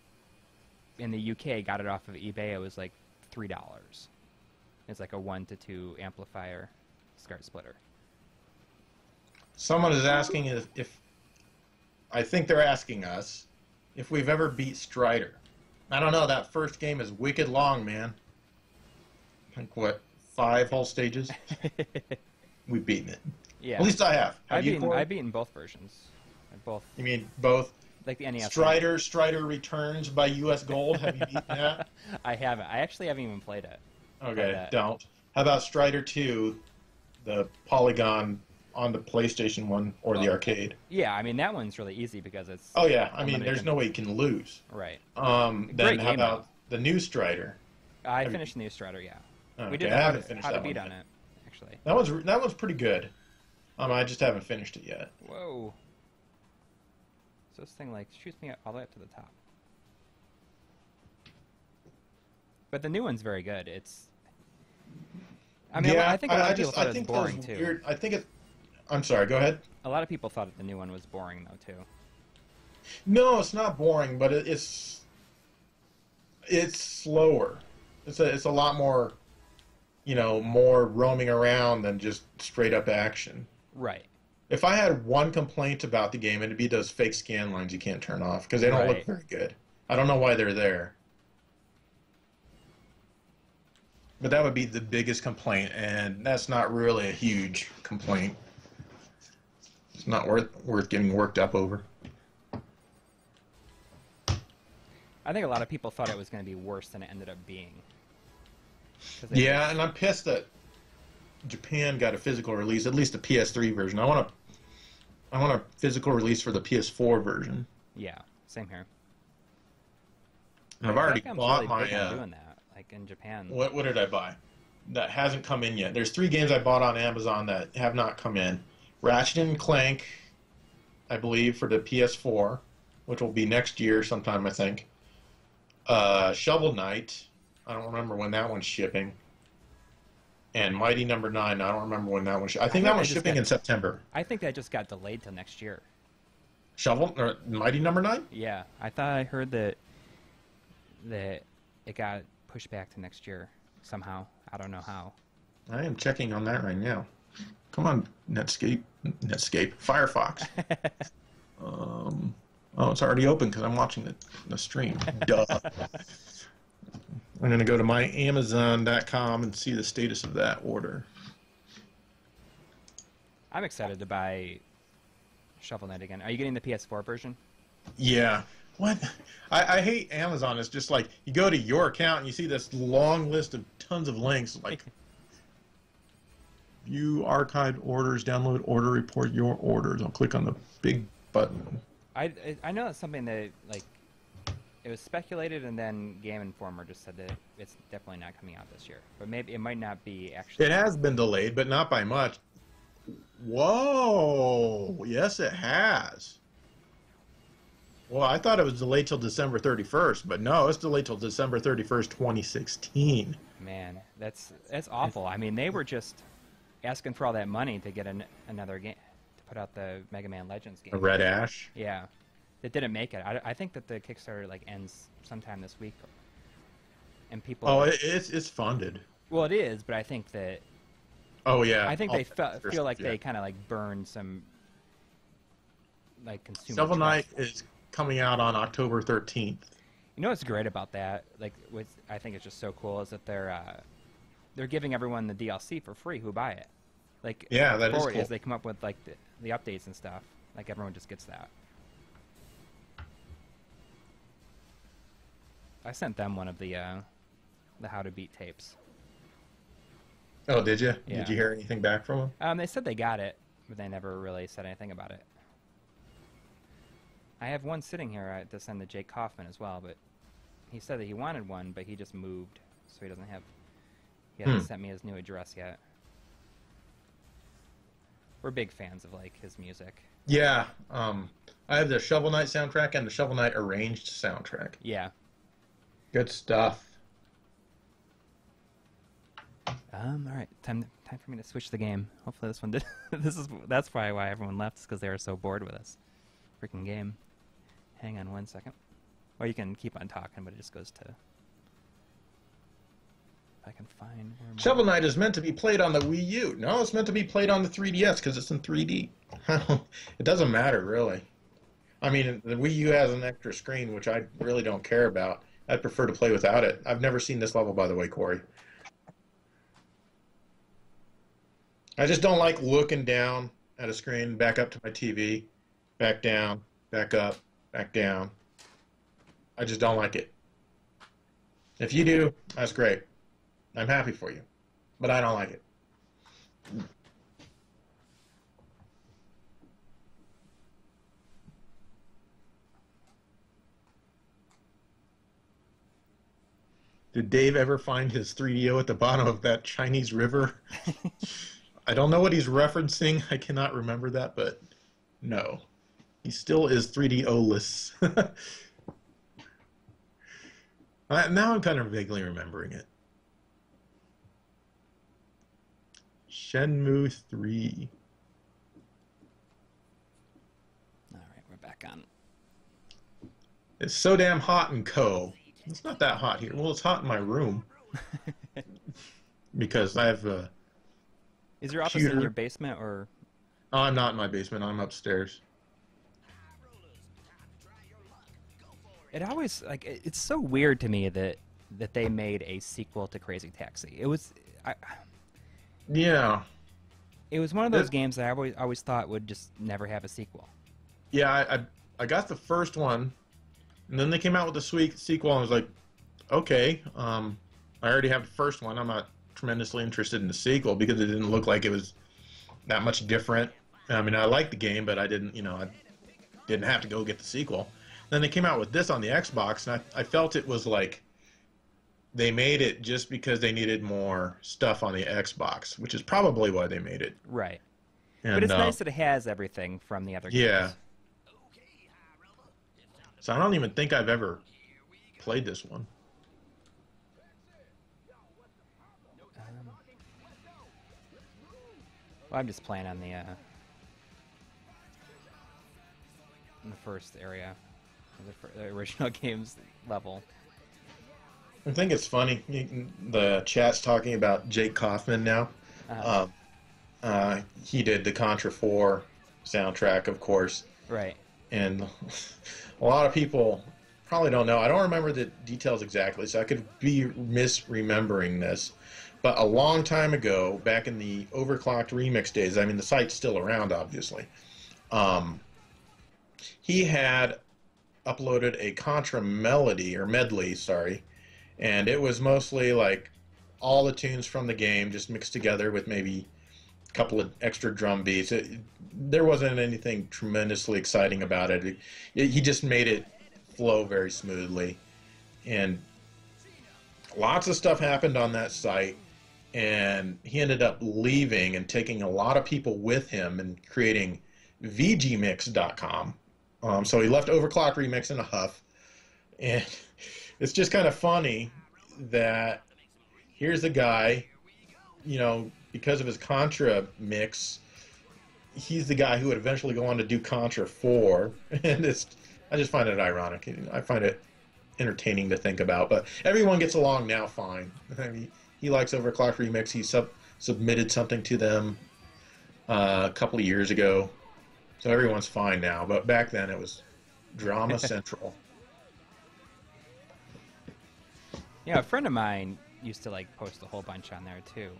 the UK got it off of eBay. It was like $3. It's like a 1 to 2 amplifier SCART splitter. Someone is asking if I think they're asking us if we've ever beat Strider. I don't know. That first game is wicked long, man. Like what, 5 whole stages? We've beaten it. Yeah. At least I have. I've beaten both versions. Both. You mean both? Like the NES. Strider Returns by US Gold. Have you beaten that? I haven't. I actually haven't even played it. Okay, don't. How about Strider 2, the Polygon on the PlayStation 1 or the arcade? Yeah, I mean, that one's really easy because it's... Oh, yeah. I mean, there's no way you can lose. Right. Then how about the new Strider? I finished the new Strider, yeah. Okay, we did I haven't finished how to that beat one on yet. it, actually. That one's pretty good. I just haven't finished it yet. Whoa. So this thing, like, shoots me all the way up to the top. But the new one's very good. It's... I mean, yeah, I think a lot of people thought it was boring, too. Weird, I think it... I'm sorry, go ahead. A lot of people thought that the new one was boring, though, too. No, it's not boring, but it's slower. It's a lot more, more roaming around than just straight up action. Right. If I had one complaint about the game, it'd be those fake scan lines you can't turn off because they don't look very good. I don't know why they're there. But that would be the biggest complaint, and that's not really a huge complaint. It's not worth getting worked up over. I think a lot of people thought it was going to be worse than it ended up being. Yeah, and I'm pissed that Japan got a physical release, at least the PS3 version. I want a physical release for the PS4 version. Yeah, same here. And I've already bought really my. Doing that, like in Japan. What did I buy? That hasn't come in yet. There's 3 games I bought on Amazon that have not come in. Ratchet and Clank, I believe, for the PS4, which will be next year sometime, I think. Shovel Knight, I don't remember when that one's shipping. And Mighty Number 9, I don't remember when that one's shipping. I think that one's shipping in September. I think that just got delayed till next year. Mighty Number 9? Yeah, I thought I heard that it got pushed back to next year somehow. I don't know how. I am checking on that right now. Come on, Netscape, Firefox. Oh, it's already open because I'm watching the stream. Duh. I'm going to go to my Amazon.com and see the status of that order. I'm excited to buy Shovel Knight again. Are you getting the PS4 version? Yeah. What? I hate Amazon. It's just like you go to your account and you see this long list of tons of links like view archived orders, download order, report your orders. I'll click on the big button. I know it's something that like it was speculated, and then Game Informer just said that it's definitely not coming out this year. But maybe it might not be actually. It has been delayed, but not by much. Whoa! Yes, it has. Well, I thought it was delayed till December 31st, but no, it's delayed till December 31st, 2016. Man, that's awful. I mean, they were just asking for all that money to get another game, to put out the Mega Man Legends game. A Red Ash? Yeah. It didn't make it. I think that the Kickstarter like ends sometime this week, and people. Oh, it's funded. Well, it is, but I think that. Oh yeah. I think they feel like they kind of like burned some. Like consumer. Shovel Knight is coming out on October 13th. You know what's great about that? Like, I think it's just so cool is that they're giving everyone the DLC for free who buy it. Like, yeah, that is cool. As they come up with like the updates and stuff, like everyone just gets that. I sent them one of the How to Beat tapes. Oh, did you? Yeah. Did you hear anything back from them? They said they got it, but they never really said anything about it. I have one sitting here to send to Jake Kaufman as well, but he said that he wanted one, but he just moved, so he doesn't have. He hasn't sent me his new address yet. We're big fans of like his music. Yeah, I have the Shovel Knight soundtrack and the Shovel Knight arranged soundtrack. Yeah. Good stuff. All right, time for me to switch the game. Hopefully this one did. That's probably why everyone left, because they were so bored with this freaking game. Hang on 1 second. Or you can keep on talking, but it just goes to. If I can find. Shovel Knight is meant to be played on the Wii U. No, it's meant to be played on the 3DS because it's in 3D. It doesn't matter really. I mean, the Wii U has an extra screen, which I really don't care about. I'd prefer to play without it. I've never seen this level, by the way, Coury. I just don't like looking down at a screen, back up to my TV, back down, back up, back down. I just don't like it. If you do, that's great. I'm happy for you. But I don't like it. Did Dave ever find his 3DO at the bottom of that Chinese river? I don't know what he's referencing. I cannot remember that, but no. He still is 3DO-less. Now I'm kind of vaguely remembering it. Shenmue 3. All right, we're back on. It's so damn hot in Co. It's not that hot here. Well, it's hot in my room. Because I have a Is your office in your basement or? Oh, I'm not in my basement. I'm upstairs. It always it's so weird to me that they made a sequel to Crazy Taxi. It was Yeah. It was one of those games that I always thought would just never have a sequel. Yeah, I got the first one, and then they came out with the sequel, and I was like, okay, I already have the first one. I'm not tremendously interested in the sequel because it didn't look like it was that much different. I mean, I liked the game, but I didn't have to go get the sequel. Then they came out with this on the Xbox, and I felt it was like they made it just because they needed more stuff on the Xbox, which is probably why they made it. Right. And, but it's nice that it has everything from the other games. Yeah. So I don't even think I've ever played this one. Well, I'm just playing on the in the first area, the original game's level. I think it's funny. The chat's talking about Jake Kaufman now. Uh, He did the Contra 4 soundtrack, of course, right. and a lot of people probably don't know. I don't remember the details exactly, so I could be misremembering this. But a long time ago, back in the overclocked remix days, I mean, the site's still around, obviously. He had uploaded a Contra melody, or medley, sorry, and it was mostly like all the tunes from the game just mixed together with maybe a couple of extra drum beats. There wasn't anything tremendously exciting about it. He just made it flow very smoothly, and lots of stuff happened on that site, and he ended up leaving and taking a lot of people with him and creating VGMix.com. So he left Overclock Remix in a huff, and it's just kind of funny that here's a guy, you know, because of his Contra mix, he's the guy who would eventually go on to do Contra 4, and I just find it ironic. I find it entertaining to think about, but everyone gets along now fine. I mean, he likes Overclock Remix. He submitted something to them a couple of years ago, so everyone's fine now. But back then it was drama central. Yeah, a friend of mine used to like post a whole bunch on there too.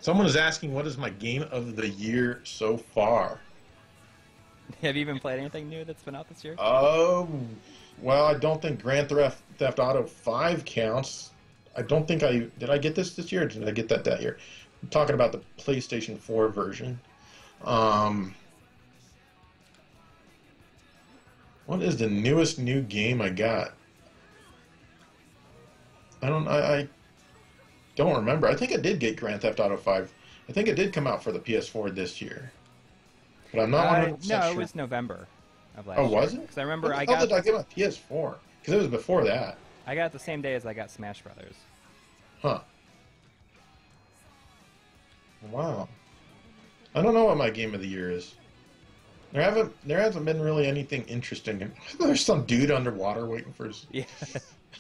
Someone is asking, what is my game of the year so far? Have you even played anything new that's been out this year? Oh, well, I don't think Grand Theft Auto 5 counts. I don't think did I get this year, or did I get that year? I'm talking about the PlayStation 4 version. What is the newest new game I got? I don't remember. I think I did get Grand Theft Auto 5. I think it did come out for the PS4 this year. But I'm not 100% no, sure. it was November of last year. Oh, was it? Because I remember When I the hell got did I get my PS4? Because it was before that. I got it the same day as I got Smash Brothers. Huh. Wow. I don't know what my game of the year is. There hasn't been really anything interesting. There's some dude underwater waiting for his... Yeah.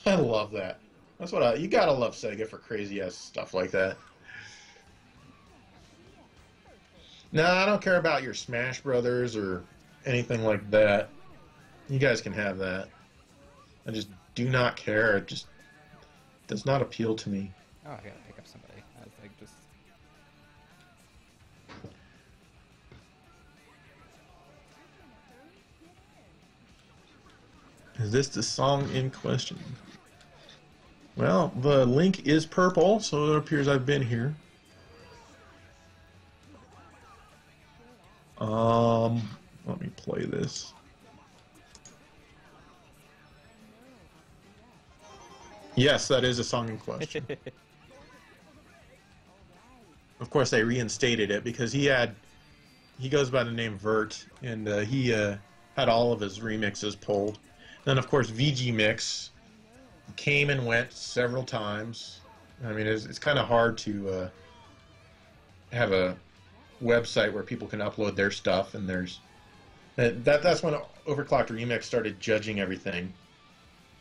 I love that. That's what you gotta love Sega for crazy ass stuff like that. No, I don't care about your Smash Brothers or anything like that. You guys can have that. I just do not care. It just does not appeal to me. Oh, I gotta pick up somebody. I was like, just... Is this the song in question? Well, the link is purple, so it appears I've been here. Let me play this. Yes, that is a song in question. Of course, they reinstated it because he goes by the name Vert, and he had all of his remixes pulled. Then, of course, VG Mix came and went several times. I mean, it's kind of hard to have a website where people can upload their stuff, and that's when Overclocked Remix started judging everything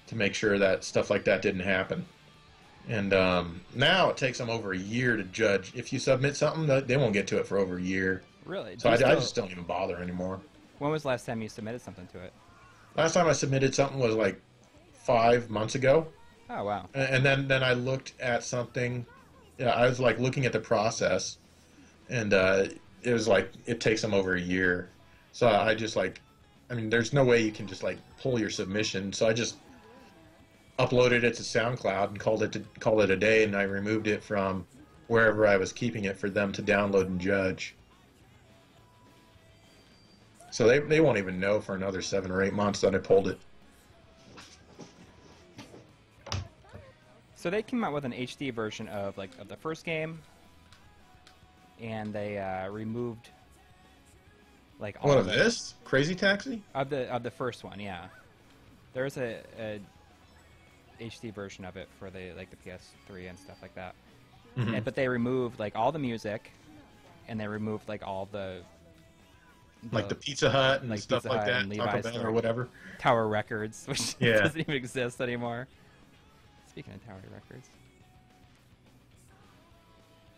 to make sure that stuff like that didn't happen. And now it takes them over a year to judge. If you submit something, they won't get to it for over a year. Really? So I just don't even bother anymore. When was the last time you submitted something to it? Last time I submitted something was like 5 months ago. Oh, wow. And then I looked at something. Yeah, I was like looking at the process, and it was like it takes them over a year. So I just I mean, there's no way you can just like pull your submission. So I just uploaded it to SoundCloud and called it a day, and I removed it from wherever I was keeping it for them to download and judge. So they won't even know for another 7 or 8 months that I pulled it. So they came out with an HD version of the first game, and they removed all What of of it. this? Crazy Taxi? Of the first one, yeah. There's a HD version of it for the PS3 and stuff like that. Mm-hmm. But they removed all the music, and they removed all the the Pizza Hut and like stuff Pizza like Hut that, and Taco Levi's Bell store. or whatever. Tower Records, which Yeah. doesn't even exist anymore. Speaking of Tower Records.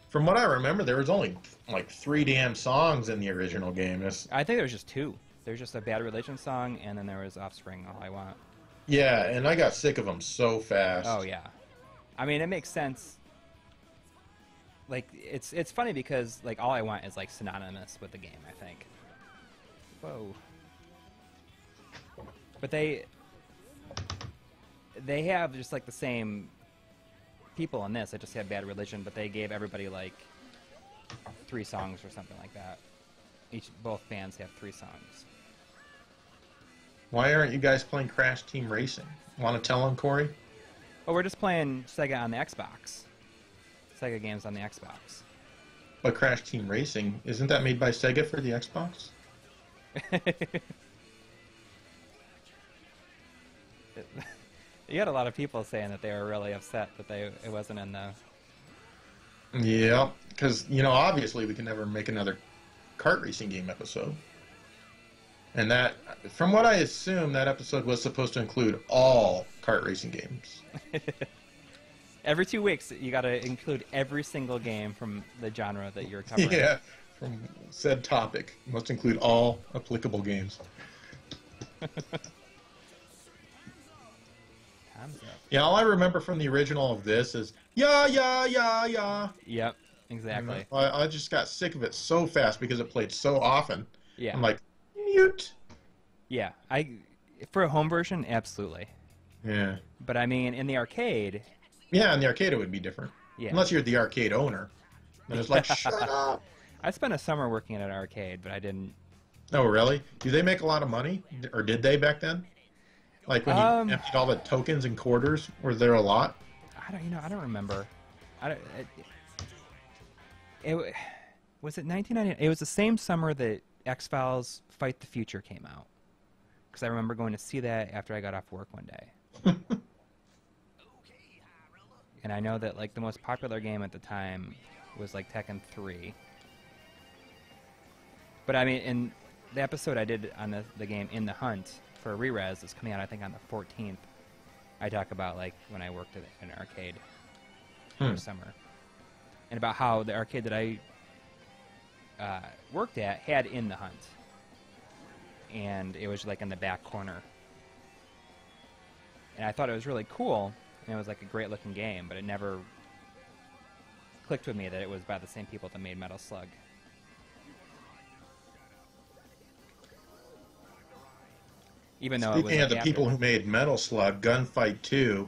From what I remember, there was only like 3 damn songs in the original game. I think there was just 2. There's just a Bad Religion song, and then there was Offspring, All I Want. Yeah, and I got sick of them so fast. Oh, yeah. I mean, it makes sense. Like, it's funny because, like, All I Want is, like, synonymous with the game, I think. Whoa. But they have just, like, the same people in this. I just had Bad Religion, but they gave everybody, like, 3 songs or something like that. Both bands have 3 songs. Why aren't you guys playing Crash Team Racing? Want to tell them, Coury? Oh, we're just playing Sega on the Xbox. Sega games on the Xbox. But Crash Team Racing, isn't that made by Sega for the Xbox? You had a lot of people saying that they were really upset that it wasn't in the... Yeah, because, you know, obviously we can never make another kart racing game episode. And that, from what I assume, that episode was supposed to include all kart racing games. Every 2 weeks, you got to include every single game from the genre that you're covering. Yeah, from said topic. You must include all applicable games. Yeah, all I remember from the original of this is, yeah, yeah, yeah, yeah. Yep, exactly. I just got sick of it so fast because it played so often. Yeah. I'm like, mute. Yeah, for a home version, absolutely. Yeah. But I mean, in the arcade... Yeah, in the arcade it would be different. Yeah. Unless you're the arcade owner. And it's like, shut up. I spent a summer working at an arcade, but I didn't... Oh, really? Do they make a lot of money? Or did they back then? Like when you emptied all the tokens and quarters, were there a lot? I don't remember. Was it 1990? It was the same summer that X-Files Fight the Future came out. Because I remember going to see that after I got off work one day. And I know that like the most popular game at the time was like Tekken 3. But I mean, in the episode I did on the game In the Hunt for Re-Res that's coming out I think on the 14th, I talk about like when I worked at an arcade for the summer. And about how the arcade that I worked at had In the Hunt. And it was like in the back corner. And I thought it was really cool, and it was like a great looking game, but it never clicked with me that it was by the same people that made Metal Slug. Even though Speaking it was of the people who made Metal Slug, Gunfight 2,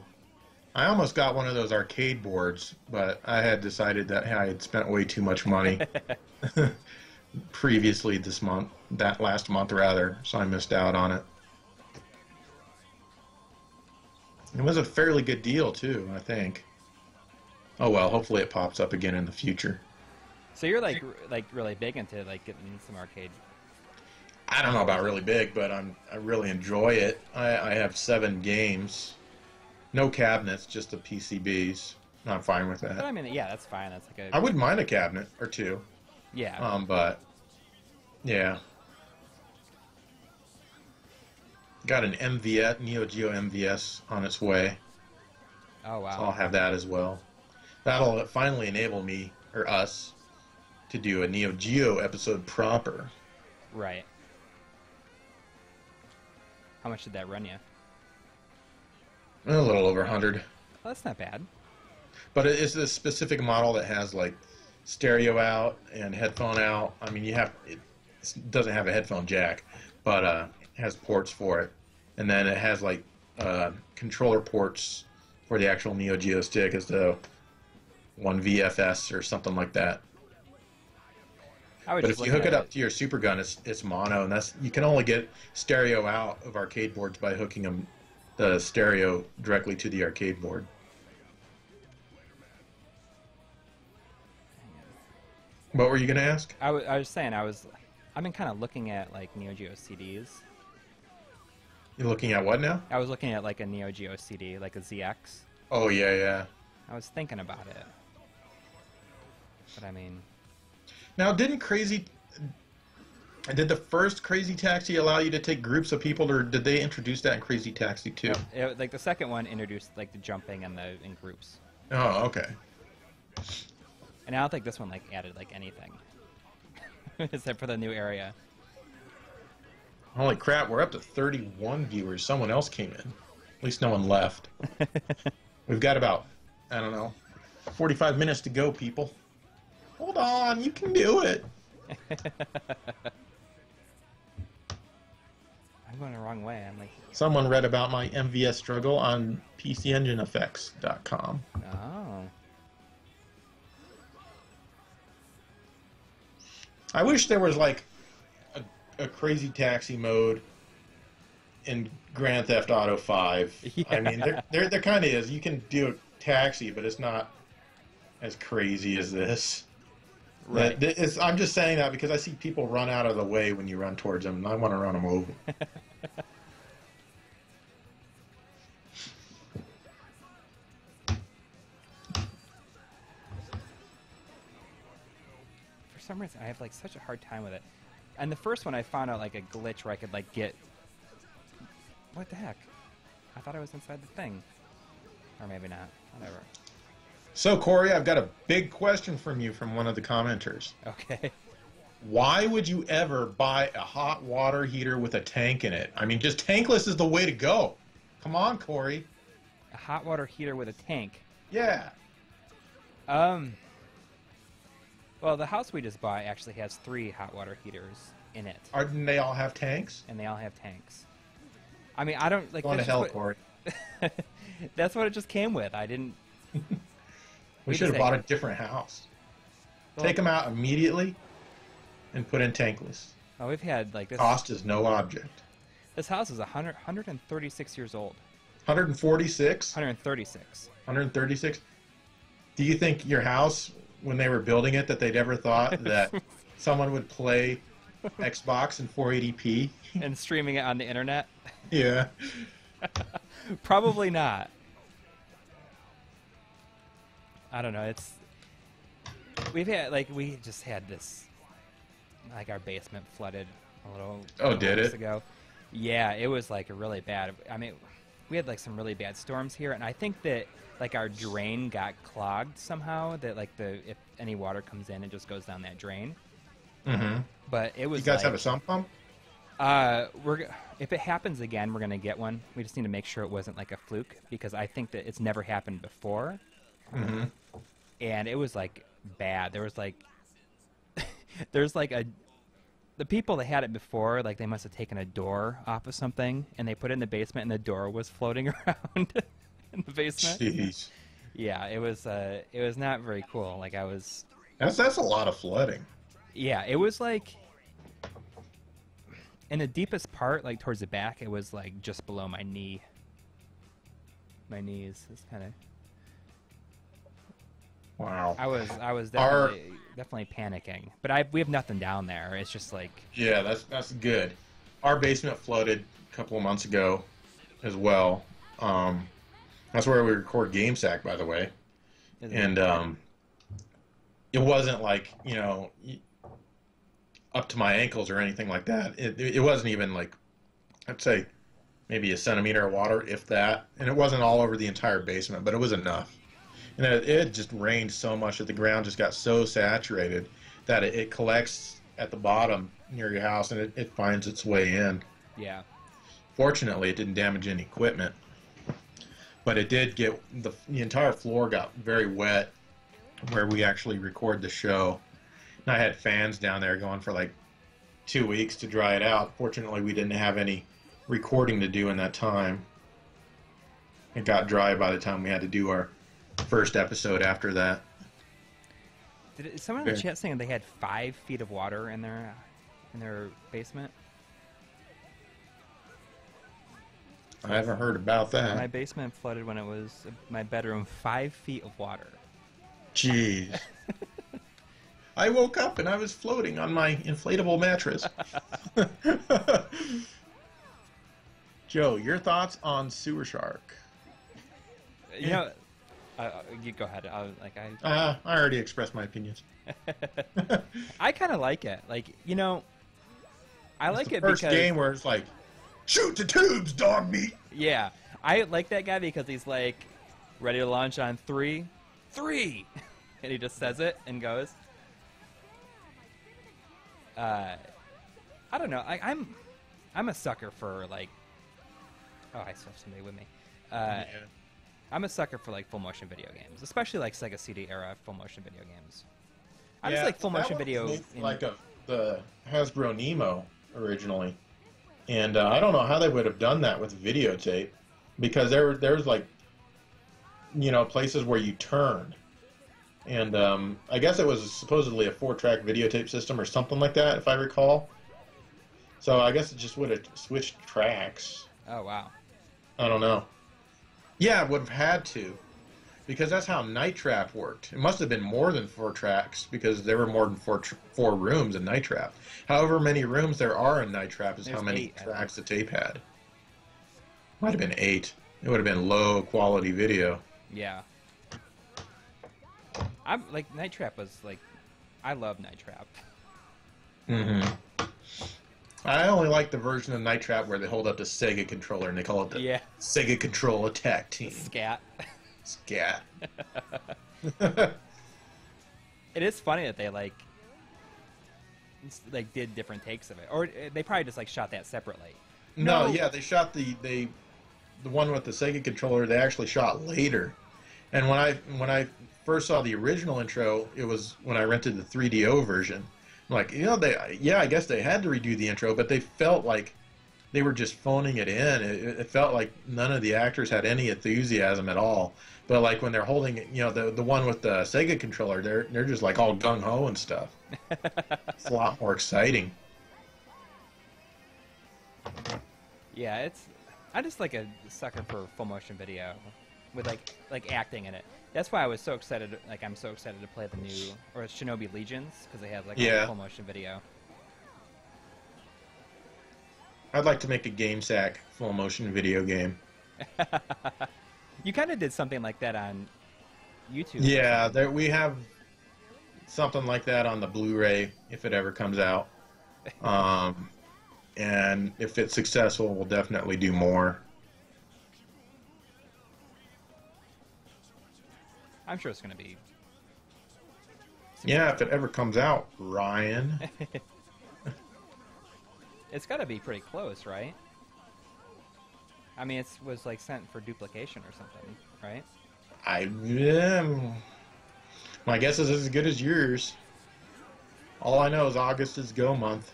I almost got one of those arcade boards, but I had decided that I had spent way too much money previously this month, that last month rather, so I missed out on it. It was a fairly good deal too, I think. Oh well, hopefully it pops up again in the future. So you're like really big into like getting some arcade. I don't know about really big, but I really enjoy it. I have 7 games, no cabinets, just the PCBs. I'm fine with that. But I mean, yeah, that's fine. That's like a... I wouldn't mind a cabinet or 2. Yeah. But yeah, got an MVS, Neo Geo MVS on its way. Oh wow. So I'll have that as well. That'll finally enable me or us to do a Neo Geo episode proper. Right. How much did that run you? A little over 100. Well, that's not bad. But it's a specific model that has like stereo out and headphone out. I mean, it doesn't have a headphone jack, but it has ports for it. And then it has like controller ports for the actual Neo Geo stick as the one VFS or something like that. But if you hook it up to your Super Gun, it's mono, and you can only get stereo out of arcade boards by hooking the stereo directly to the arcade board. What were you going to ask? I was saying I've been kind of looking at like Neo Geo CDs. You're looking at what now? I was looking at like a Neo Geo CD, like a ZX. Oh yeah. I was thinking about it, but I mean. Now, didn't Did the first Crazy Taxi allow you to take groups of people, or did they introduce that in Crazy Taxi too? No, like the second one introduced like the jumping and the in groups. Oh, okay. And I don't think this one like added like anything, except for the new area. Holy crap, we're up to 31 viewers. Someone else came in. At least no one left. We've got about, I don't know, 45 minutes to go, people. Hold on, you can do it. I'm going the wrong way. I'm like, Someone read about my MVS struggle on PCEngineEffects.com. oh. I wish there was like a Crazy Taxi mode in Grand Theft Auto 5. Yeah. I mean, there kind of is. You can do a taxi, but it's not as crazy as this. Right. I'm just saying that because I see people run out of the way when you run towards them, and I want to run them over. For some reason, I have like such a hard time with it. And the first one, I found out like a glitch where I could like get. What the heck? I thought I was inside the thing, or maybe not. Whatever. So, Coury, I've got a big question from you from one of the commenters. Okay. Why would you ever buy a hot water heater with a tank in it? I mean, just tankless is the way to go. Come on, Coury. A hot water heater with a tank. Yeah. Well, the house we just bought actually has 3 hot water heaters in it, Didn't they all have tanks? and they all have tanks. I mean, I don't like. Going to that's hell, just Coury. That's what it just came with. I didn't. We should have bought a different house. Well, Take them out immediately and put in tankless. Oh, we've had like this. Cost is no object. This house is 136 years old. 146? 136. 136? Do you think your house, when they were building it, that they'd ever thought that someone would play Xbox in 480p? And streaming it on the internet? Yeah. Probably not. I don't know. We just had this, like our basement flooded a little. Did months it? ago. Yeah, it was like a really bad. I mean, we had like some really bad storms here, and I think that like our drain got clogged somehow. That like if any water comes in, it just goes down that drain. Mm-hmm. But it was. You guys like, have a sump pump? If it happens again, we're gonna get one. We just need to make sure it wasn't like a fluke, because I think that it's never happened before. Mm-hmm. And it was like bad. There was like, the people that had it before, like they must have taken a door off of something and they put it in the basement, and the door was floating around in the basement. Jeez. Yeah, it was not very cool. Like That's a lot of flooding. yeah, it was like in the deepest part, like towards the back, it was like just below my knee. My knees is kind of. Wow. I was definitely panicking, but we have nothing down there. It's just like Yeah, that's good. Our basement flooded a couple of months ago as well. That's where we record GameSack, by the way. And it wasn't like, up to my ankles or anything like that. It wasn't even like, I'd say maybe a centimeter of water, if that. And it wasn't all over the entire basement, but it was enough. And it just rained so much that the ground just got so saturated that it collects at the bottom near your house, and it finds its way in. yeah. Fortunately, it didn't damage any equipment, but it did get the entire floor got very wet where we actually record the show. And I had fans down there going for like 2 weeks to dry it out. Fortunately, we didn't have any recording to do in that time. It got dry by the time we had to do our first episode after that. Did someone in the chat saying they had 5 feet of water in their basement? I haven't heard about that. My basement flooded when it was my bedroom, 5 feet of water. Jeez. I woke up and I was floating on my inflatable mattress. Joe, your thoughts on Sewer Shark? You know, you go ahead. I already expressed my opinions. I kind of like it. Like, I It's like the it first because game where it's like, shoot the tubes, dog meat. yeah, I like that guy because he's like ready to launch on three, and he just says it and goes. I don't know. I'm a sucker for like. Oh, I still have somebody with me. Yeah. I'm a sucker for like full motion video games, especially like Sega CD era full motion video games. I Yeah, just like full that motion one video. was made like the Hasbro Nemo originally, and I don't know how they would have done that with videotape, because there's like, places where you turned, and I guess it was supposedly a 4-track videotape system or something like that, if I recall. So I guess it just would have switched tracks. Oh wow. I don't know. Yeah, it would have had to, because that's how Night Trap worked. It must have been more than 4 tracks, because there were more than four rooms in Night Trap. However many rooms there are in Night Trap is There's how many 8, tracks the tape had. Might have been 8. It would have been low quality video. Yeah. I'm like Night Trap was like, I love Night Trap. Mm-hmm. I only like the version of Night Trap where they hold up the Sega controller and they call it the Sega Control Attack Team. Scat. Scat. It is funny that they like did different takes of it, or they probably just like shot that separately. No, yeah, they shot the one with the Sega controller. They actually shot later, and when I first saw the original intro, it was when I rented the 3DO version. I'm like, I guess they had to redo the intro, but they felt like they were just phoning it in. It felt like none of the actors had any enthusiasm at all. But like when they're holding, the one with the Sega controller, they're just like all gung ho and stuff. It's a lot more exciting. Yeah, I just like a sucker for full motion video with like acting in it. That's why I was so excited. Like I'm so excited to play the new Shinobi Legions, because they have like a full motion video. I'd like to make a GameSack full motion video game. You kind of did something like that on YouTube. Yeah, we have something like that on the Blu-ray if it ever comes out. And if it's successful, we'll definitely do more. I'm sure it's going to be. Yeah, if it ever comes out, Ryan. It's got to be pretty close, right? I mean, it was like sent for duplication or something, right? My guess is as good as yours. All I know is August is go month,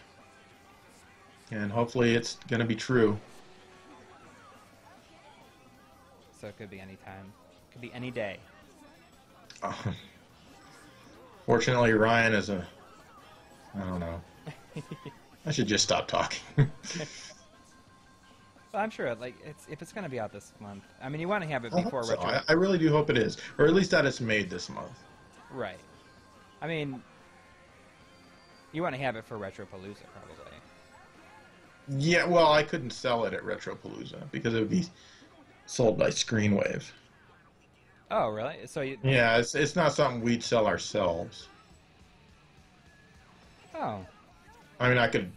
and hopefully it's gonna be true. So it could be any time. It could be any day. Fortunately, Ryan is I don't know. I should just stop talking. Well, I'm sure, like, if it's going to be out this month. I mean, you want to have it before So. Retro. I really do hope it is, or at least that it's made this month. Right. I mean, you want to have it for Retropalooza, probably. Yeah, well, I couldn't sell it at Retropalooza because it would be sold by Screenwave. Oh, really? So you? Yeah, it's not something we'd sell ourselves. Oh. I mean, I could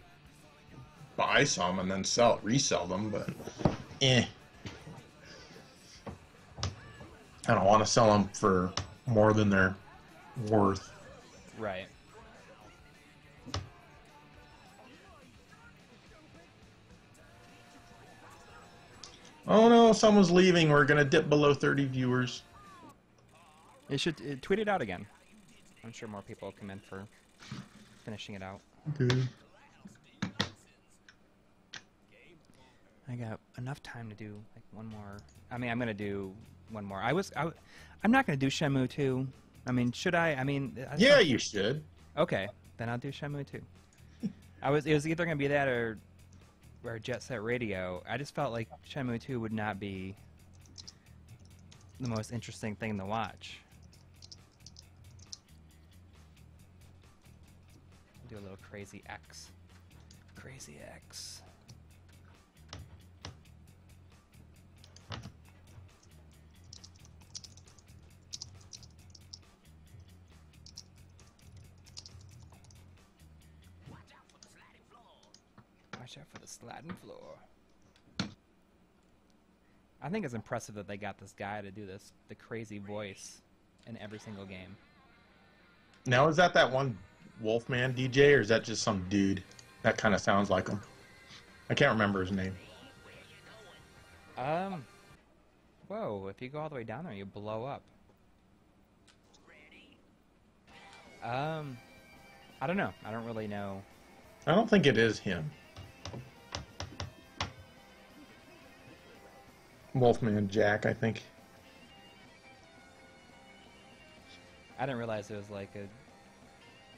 buy some and then resell them, but I don't want to sell them for more than they're worth. Right. Oh no, someone's leaving. We're gonna dip below 30 viewers. You should tweet it out again. I'm sure more people will come in for finishing it out. Okay. I got enough time to do like one more. I mean, I'm gonna do one more. I'm not gonna do Shenmue 2. I mean, should I? I mean, Yeah, you should. Okay, then I'll do Shenmue 2. It was either gonna be that or Jet Set Radio. I just felt like Shenmue 2 would not be the most interesting thing to watch. Do a little Crazy X. Crazy X. Watch out for the sliding floor. I think it's impressive that they got this guy to do the crazy voice in every single game. Now, is that one Wolfman DJ, or is that just some dude that kind of sounds like him? I can't remember his name. Whoa, if you go all the way down there, you blow up. I don't know. I don't really know. I don't think it is him. Wolfman Jack, I think. I didn't realize it was like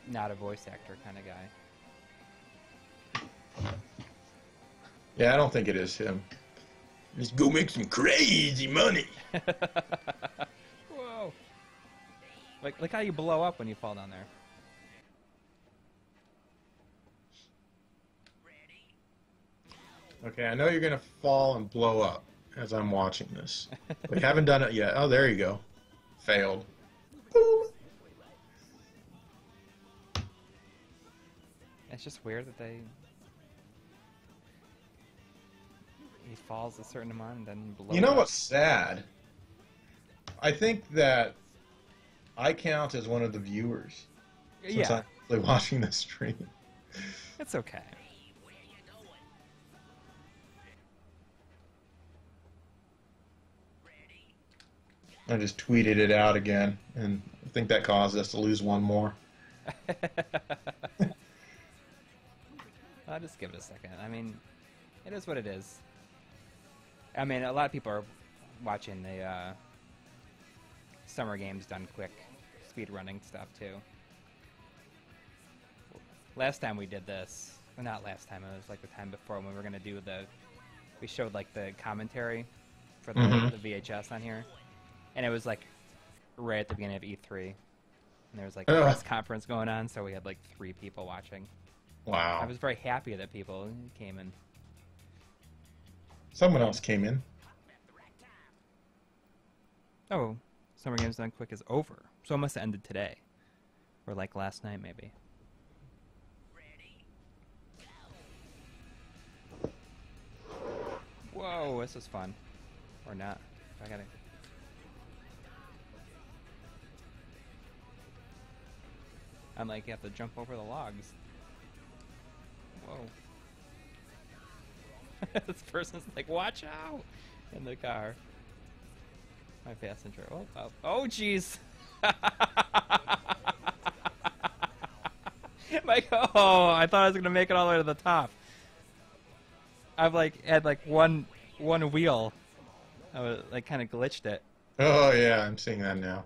not a voice actor kind of guy. Yeah, I don't think it is him. Let's go make some crazy money. Whoa! Look how you blow up when you fall down there. Okay, I know you're gonna fall and blow up as I'm watching this. We haven't done it yet. Oh, there you go. Failed. Boom. It's just weird that he falls a certain amount and then blows up. You know what's sad? I think that I count as one of the viewers. Since Yeah. I'm actually watching the stream. It's okay. I just tweeted it out again, and I think that caused us to lose one more. I'll just give it a second. I mean, it is what it is. I mean, a lot of people are watching the Summer Games Done Quick speedrunning stuff, too. Last time we did this, well, not last time, it was like the time before when we were going to do we showed like the commentary for the VHS on here. And it was like right at the beginning of E3. And there was like a press conference going on, so we had like 3 people watching. Wow. I was very happy that people came in. Someone else came in. Oh, Summer Games Done Quick is over. So it must have ended today. Or like last night, maybe. Whoa, this is fun. Or not. I gotta... I'm like, you have to jump over the logs. Whoa. This person's like, watch out! In the car. My passenger. Oh, jeez! Like, oh, I thought I was gonna make it all the way to the top. I've like had like one wheel. I was like kind of glitched it. Oh yeah, I'm seeing that now.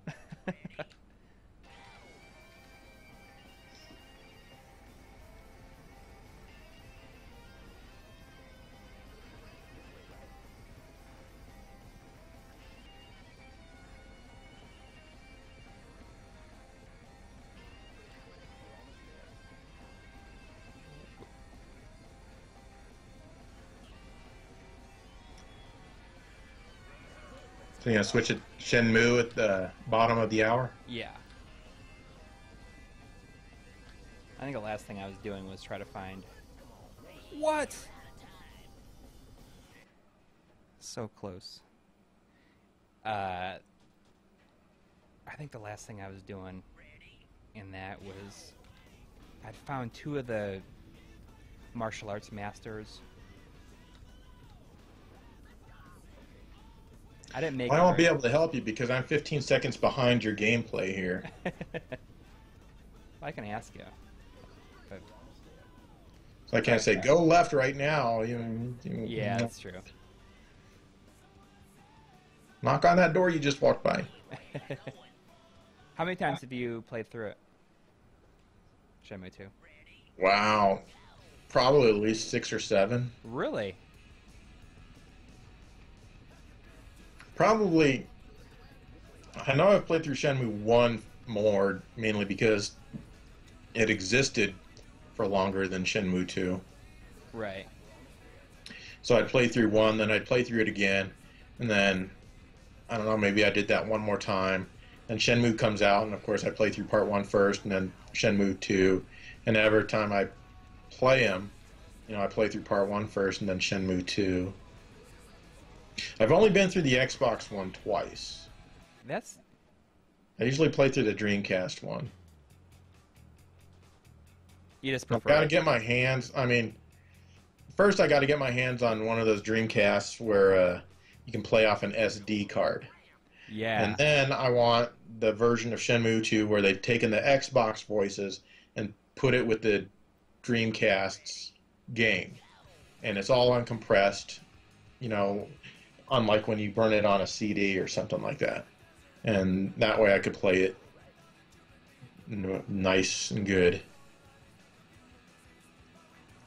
So you gonna switch it Shenmue at the bottom of the hour? Yeah. I think the last thing I was doing was try to find... What? So close. I think the last thing I was doing in that was... I'd found 2 of the martial arts masters. I didn't make. I won't be able to help you because I'm 15 seconds behind your gameplay here. I can ask you. But... So I can't say go left right now. Yeah, that's true. Knock on that door you just walked by. How many times have you played through it? Shenmue 2. Wow, probably at least 6 or 7. Really? Probably, I know I've played through Shenmue 1 more, mainly because it existed for longer than Shenmue 2. Right. So I'd play through 1, then I'd play through it again, and then, I don't know, maybe I did that one more time. Then Shenmue comes out, and of course I play through part 1 first, and then Shenmue 2, and every time I play them, You know, I played through Part 1 first and then Shenmue 2. I've only been through the Xbox one twice. That's... I usually play through the Dreamcast one. You just I've prefer got to it. get my hands... I mean, first I got to get my hands on one of those Dreamcasts where you can play off an SD card. Yeah. And then I want the version of Shenmue 2 where they've taken the Xbox voices and put it with the Dreamcast's game. And it's all uncompressed, you know, unlike when you burn it on a CD or something like that. And that way I could play it nice and good.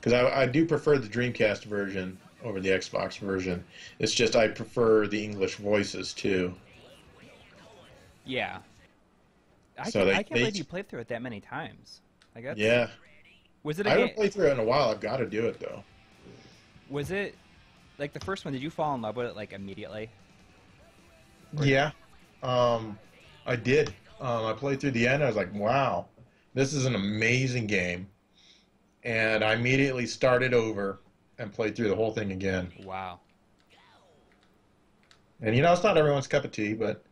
Because I do prefer the Dreamcast version over the Xbox version. It's just I prefer the English voices too. Yeah. I So can't believe you played through it that many times. Like that's, Yeah. Was it I a haven't game? played through it in a while. I've got to do it though. Was it like the first one? Did you fall in love with it like immediately? Or- Yeah. I did. I played through the end. I was like, wow, this is an amazing game. And I immediately started over and played through the whole thing again. Wow. And you know, it's not everyone's cup of tea, but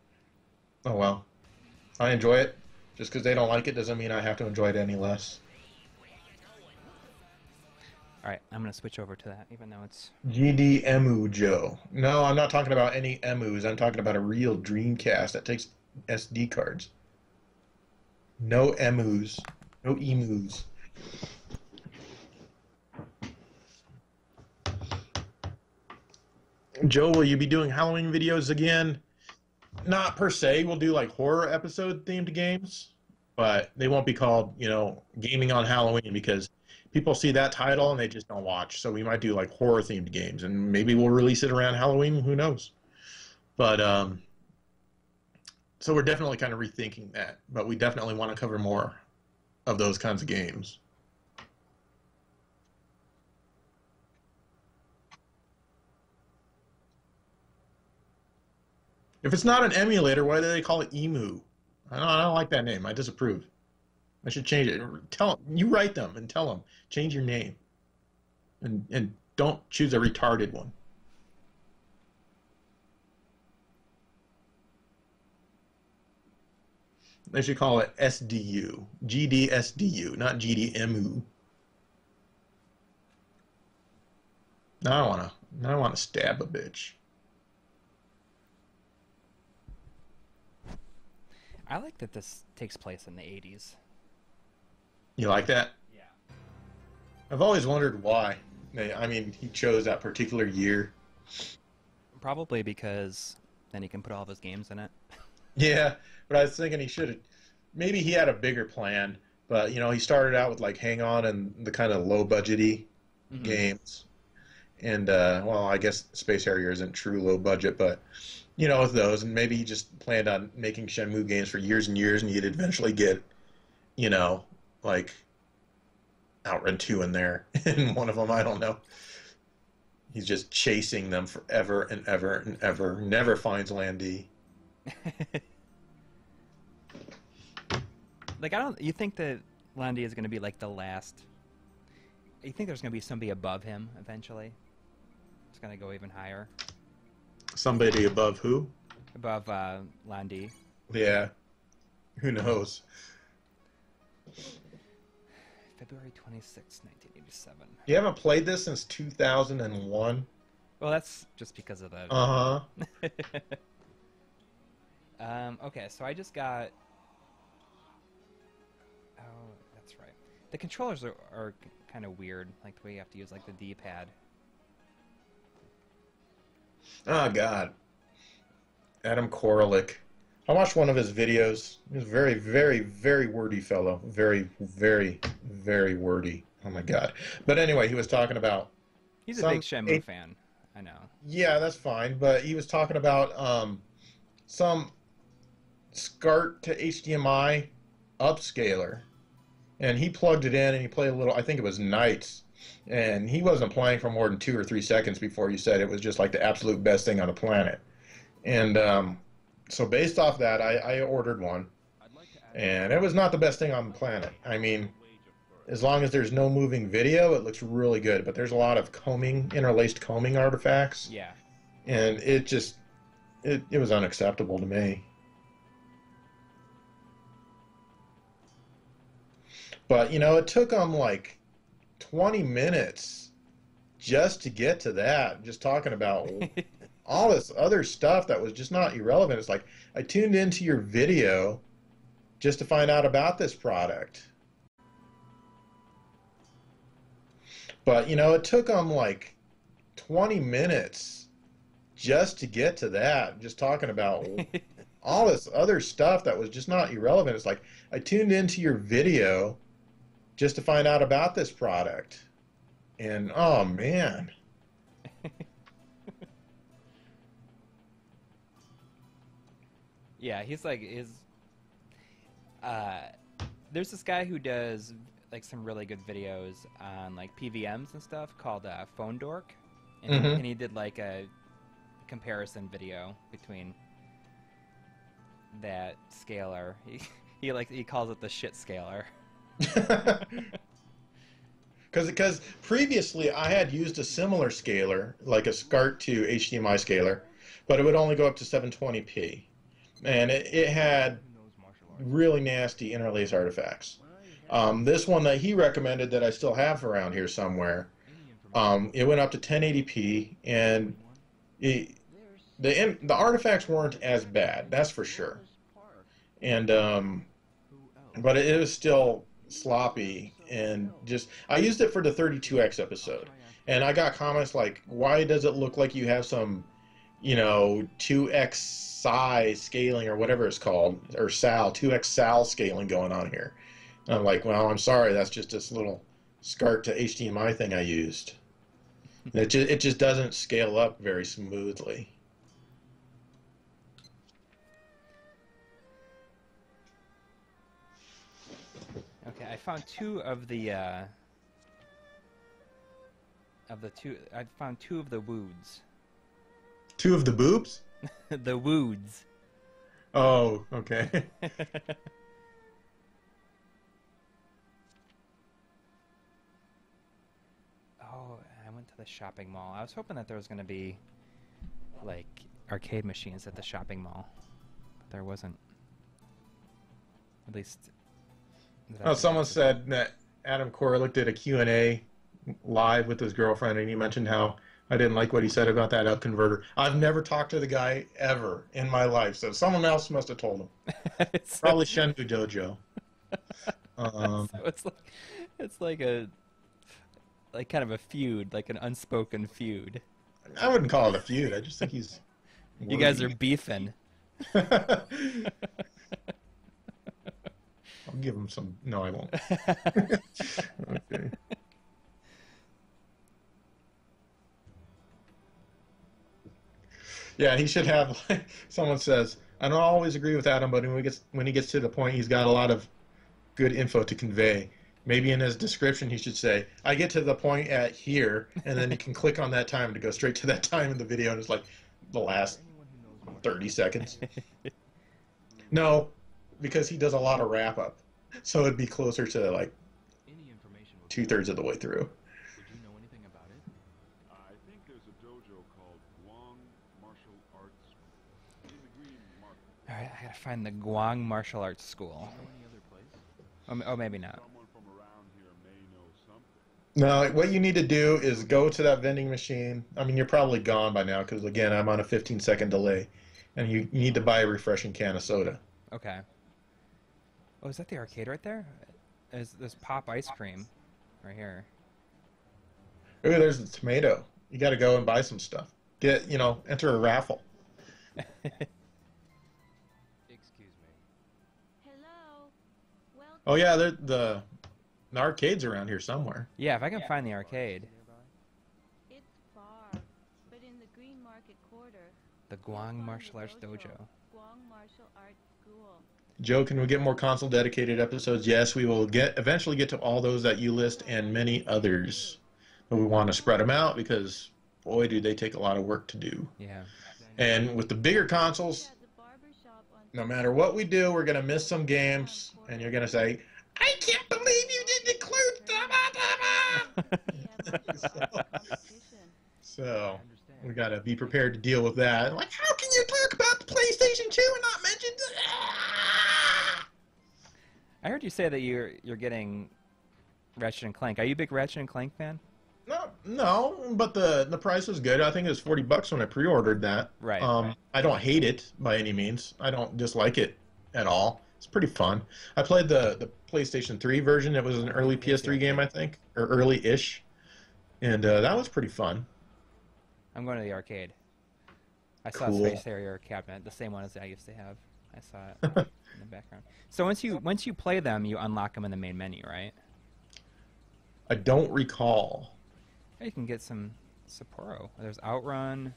oh well. I enjoy it. Just because they don't like it doesn't mean I have to enjoy it any less. All right, I'm gonna switch over to that, even though it's GDEMU Joe. No, I'm not talking about any emus. I'm talking about a real Dreamcast that takes SD cards. No emus. No emus. Joe, will you be doing Halloween videos again? Not per se. We'll do like horror episode themed games, but they won't be called, you know, gaming on Halloween because people see that title and they just don't watch. So we might do like horror themed games and maybe we'll release it around Halloween. Who knows? But, so we're definitely kind of rethinking that, but we definitely want to cover more of those kinds of games. If it's not an emulator, why do they call it EMU? I don't like that name. I disapprove. I should change it. Tell you write them and tell them change your name, and don't choose a retarded one. They should call it SDU, GDSDU, not GDMU. Now I wanna stab a bitch. I like that this takes place in the 80s. You like that? Yeah. I've always wondered why. I mean, he chose that particular year. Probably because then he can put all of his games in it. Yeah, but I was thinking he should have. Maybe he had a bigger plan, but you know, he started out with like Hang On and the kind of low budgety games, and well, I guess Space Harrier isn't true low budget, but you know, with those, and maybe he just planned on making Shenmue games for years and years, and he'd eventually get, you know, like Outrun 2 in there, and one of them, I don't know. He's just chasing them forever and ever and ever. Never finds Landy. Like, you think that Landy is going to be like the last? You think there's going to be somebody above him eventually? It's going to go even higher. Somebody above who? Above Landy. Yeah. Who knows? February 26, 1987. You haven't played this since 2001? Well, that's just because of the... Uh-huh. Okay, so I just got... Oh, that's right. The controllers are kind of weird, like the way you have to use like the D-pad. Oh, God. Adam Koralik. I watched one of his videos. He was a very, very, very wordy fellow. Very, very, very wordy. Oh, my God. But anyway, he was talking about... He's a big Shenmue fan. I know. Yeah, that's fine. But he was talking about some SCART to HDMI upscaler. And he plugged it in and he played a little, I think it was Nights. And he wasn't playing for more than 2 or 3 seconds before he said it was just like the absolute best thing on the planet. And so based off that, I ordered one. And it was not the best thing on the planet. I mean, as long as there's no moving video, it looks really good. But there's a lot of combing, interlaced combing artifacts. Yeah. And it just, it was unacceptable to me. But, you know, it took them like 20 minutes just to get to that. Just talking about all this other stuff that was just not irrelevant. It's like, I tuned into your video just to find out about this product. But, you know, it took them like 20 minutes just to get to that. Just talking about all this other stuff that was just not irrelevant. It's like, I tuned into your video just to find out about this product. And, oh, man. Yeah, he's like, there's this guy who does like some really good videos on like PVMs and stuff called Phone Dork, and he did like a comparison video between that scaler. He calls it the shit scaler. Because previously I had used a similar scaler, like a SCART to HDMI scaler, but it would only go up to 720p. And it had really nasty interlace artifacts. This one that he recommended that I still have around here somewhere, it went up to 1080p, and the artifacts weren't as bad, that's for sure. And but it was still sloppy, and just, I used it for the 32X episode, and I got comments like, why does it look like you have some, you know, 2X size scaling or whatever it's called, or SAL, 2X SAL scaling going on here? And I'm like, well, I'm sorry, that's just this little SCART to HDMI thing I used. And it just doesn't scale up very smoothly. Okay, I found two of the I found two of the woods. Two of the boobs? The woods. Oh, okay. Oh, I went to the shopping mall. I was hoping that there was going to be like arcade machines at the shopping mall, but there wasn't. At least. Oh, someone said that Adam Corlick did a Q&A live with his girlfriend, and he mentioned how I didn't like what he said about that up converter. I've never talked to the guy ever in my life, so someone else must have told him. Probably Shenmue Dojo. So it's like a kind of a feud, like an unspoken feud. I wouldn't call it a feud. I just think he's. You guys are beefing. I'll give him some. No, I won't. Okay. Yeah, he should have. Like, someone says, I don't always agree with Adam, but when he gets to the point, he's got a lot of good info to convey. Maybe in his description, he should say, I get to the point at here, and then you can click on that time to go straight to that time in the video, and it's like the last 30 seconds. No, because he does a lot of wrap up, so it'd be closer to like 2/3 of the way through. Did you know anything about it? I think there's a dojo called Guang Martial Arts in the Green Market. All right, I gotta find the Guang Martial Arts School. Any other place? Oh, maybe not. Someone from around here may know something. No, what you need to do is go to that vending machine. I mean, you're probably gone by now because, again, I'm on a 15-second delay. And you need to buy a refreshing can of soda. Okay. Oh, is that the arcade right there? There's Pop Ice Cream right here. Ooh, there's the tomato. You got to go and buy some stuff. Enter a raffle. Excuse me. Hello. Welcome. Oh, yeah, the arcade's around here somewhere. Yeah, if I can find the arcade. It's far, but in the Green Market quarter. The Guang Martial Arts Dojo. Guang Martial Arts School. Joe, can we get more console-dedicated episodes? Yes, we will eventually get to all those that you list and many others. But we want to spread them out because, boy, do they take a lot of work to do. Yeah. And with the bigger consoles, Yeah, the barber shop on no matter what we do, we're going to miss some games, and you're going to say, I can't believe you didn't include So we got to be prepared to deal with that. Like, how can you talk about the PlayStation 2 and not mention? I heard you say that you're getting Ratchet and Clank. Are you a big Ratchet and Clank fan? No, but the price was good. I think it was $40 when I pre-ordered that. Right. I don't hate it by any means. I don't dislike it at all. It's pretty fun. I played the PlayStation 3 version. It was an early PS3 game, I think, or early-ish, and that was pretty fun. I'm going to the arcade. I saw Cool. a Space Harrier cabinet, the same one as I used to have. I saw it in the background. So once you play them, you unlock them in the main menu, right? I don't recall. You can get some Sapporo. There's Outrun.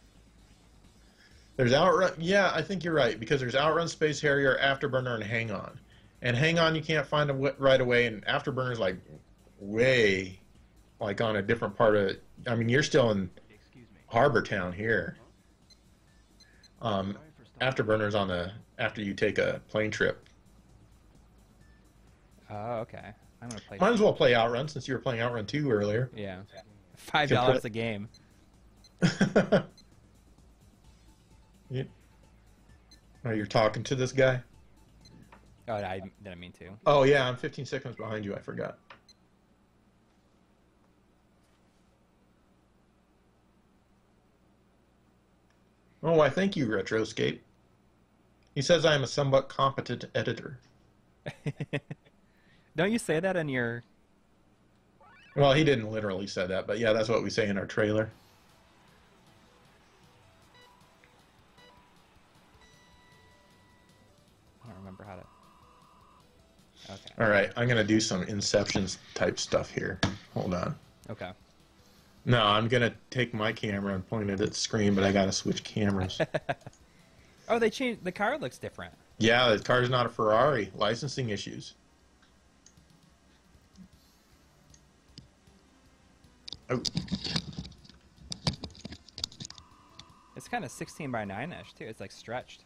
There's Outrun. Yeah, I think you're right, because there's Outrun, Space Harrier, Afterburner, and Hang On. And Hang On you can't find them right away, and Afterburner's like way, like on a different part of. I mean, you're still in Harbor Town here. Afterburner's on the after you take a plane trip. Oh, okay. I'm gonna play. Might as well play Outrun since you were playing Outrun 2 earlier. Yeah, $5 a game. Oh, you're talking to this guy? Oh, I didn't mean to. Oh yeah, I'm 15 seconds behind you. I forgot. Oh, why thank you, Retroscape. He says I am a somewhat competent editor. Don't you say that in your... Well, he didn't literally say that, but yeah, that's what we say in our trailer. I don't remember how to... Okay. All right, I'm going to do some Inception type stuff here. Hold on. Okay. No, I'm going to take my camera and point it at the screen, but I got to switch cameras. Oh, they changed... The car looks different. Yeah, the car's not a Ferrari. Licensing issues. Oh. It's kind of 16 by 9-ish, too. It's like stretched.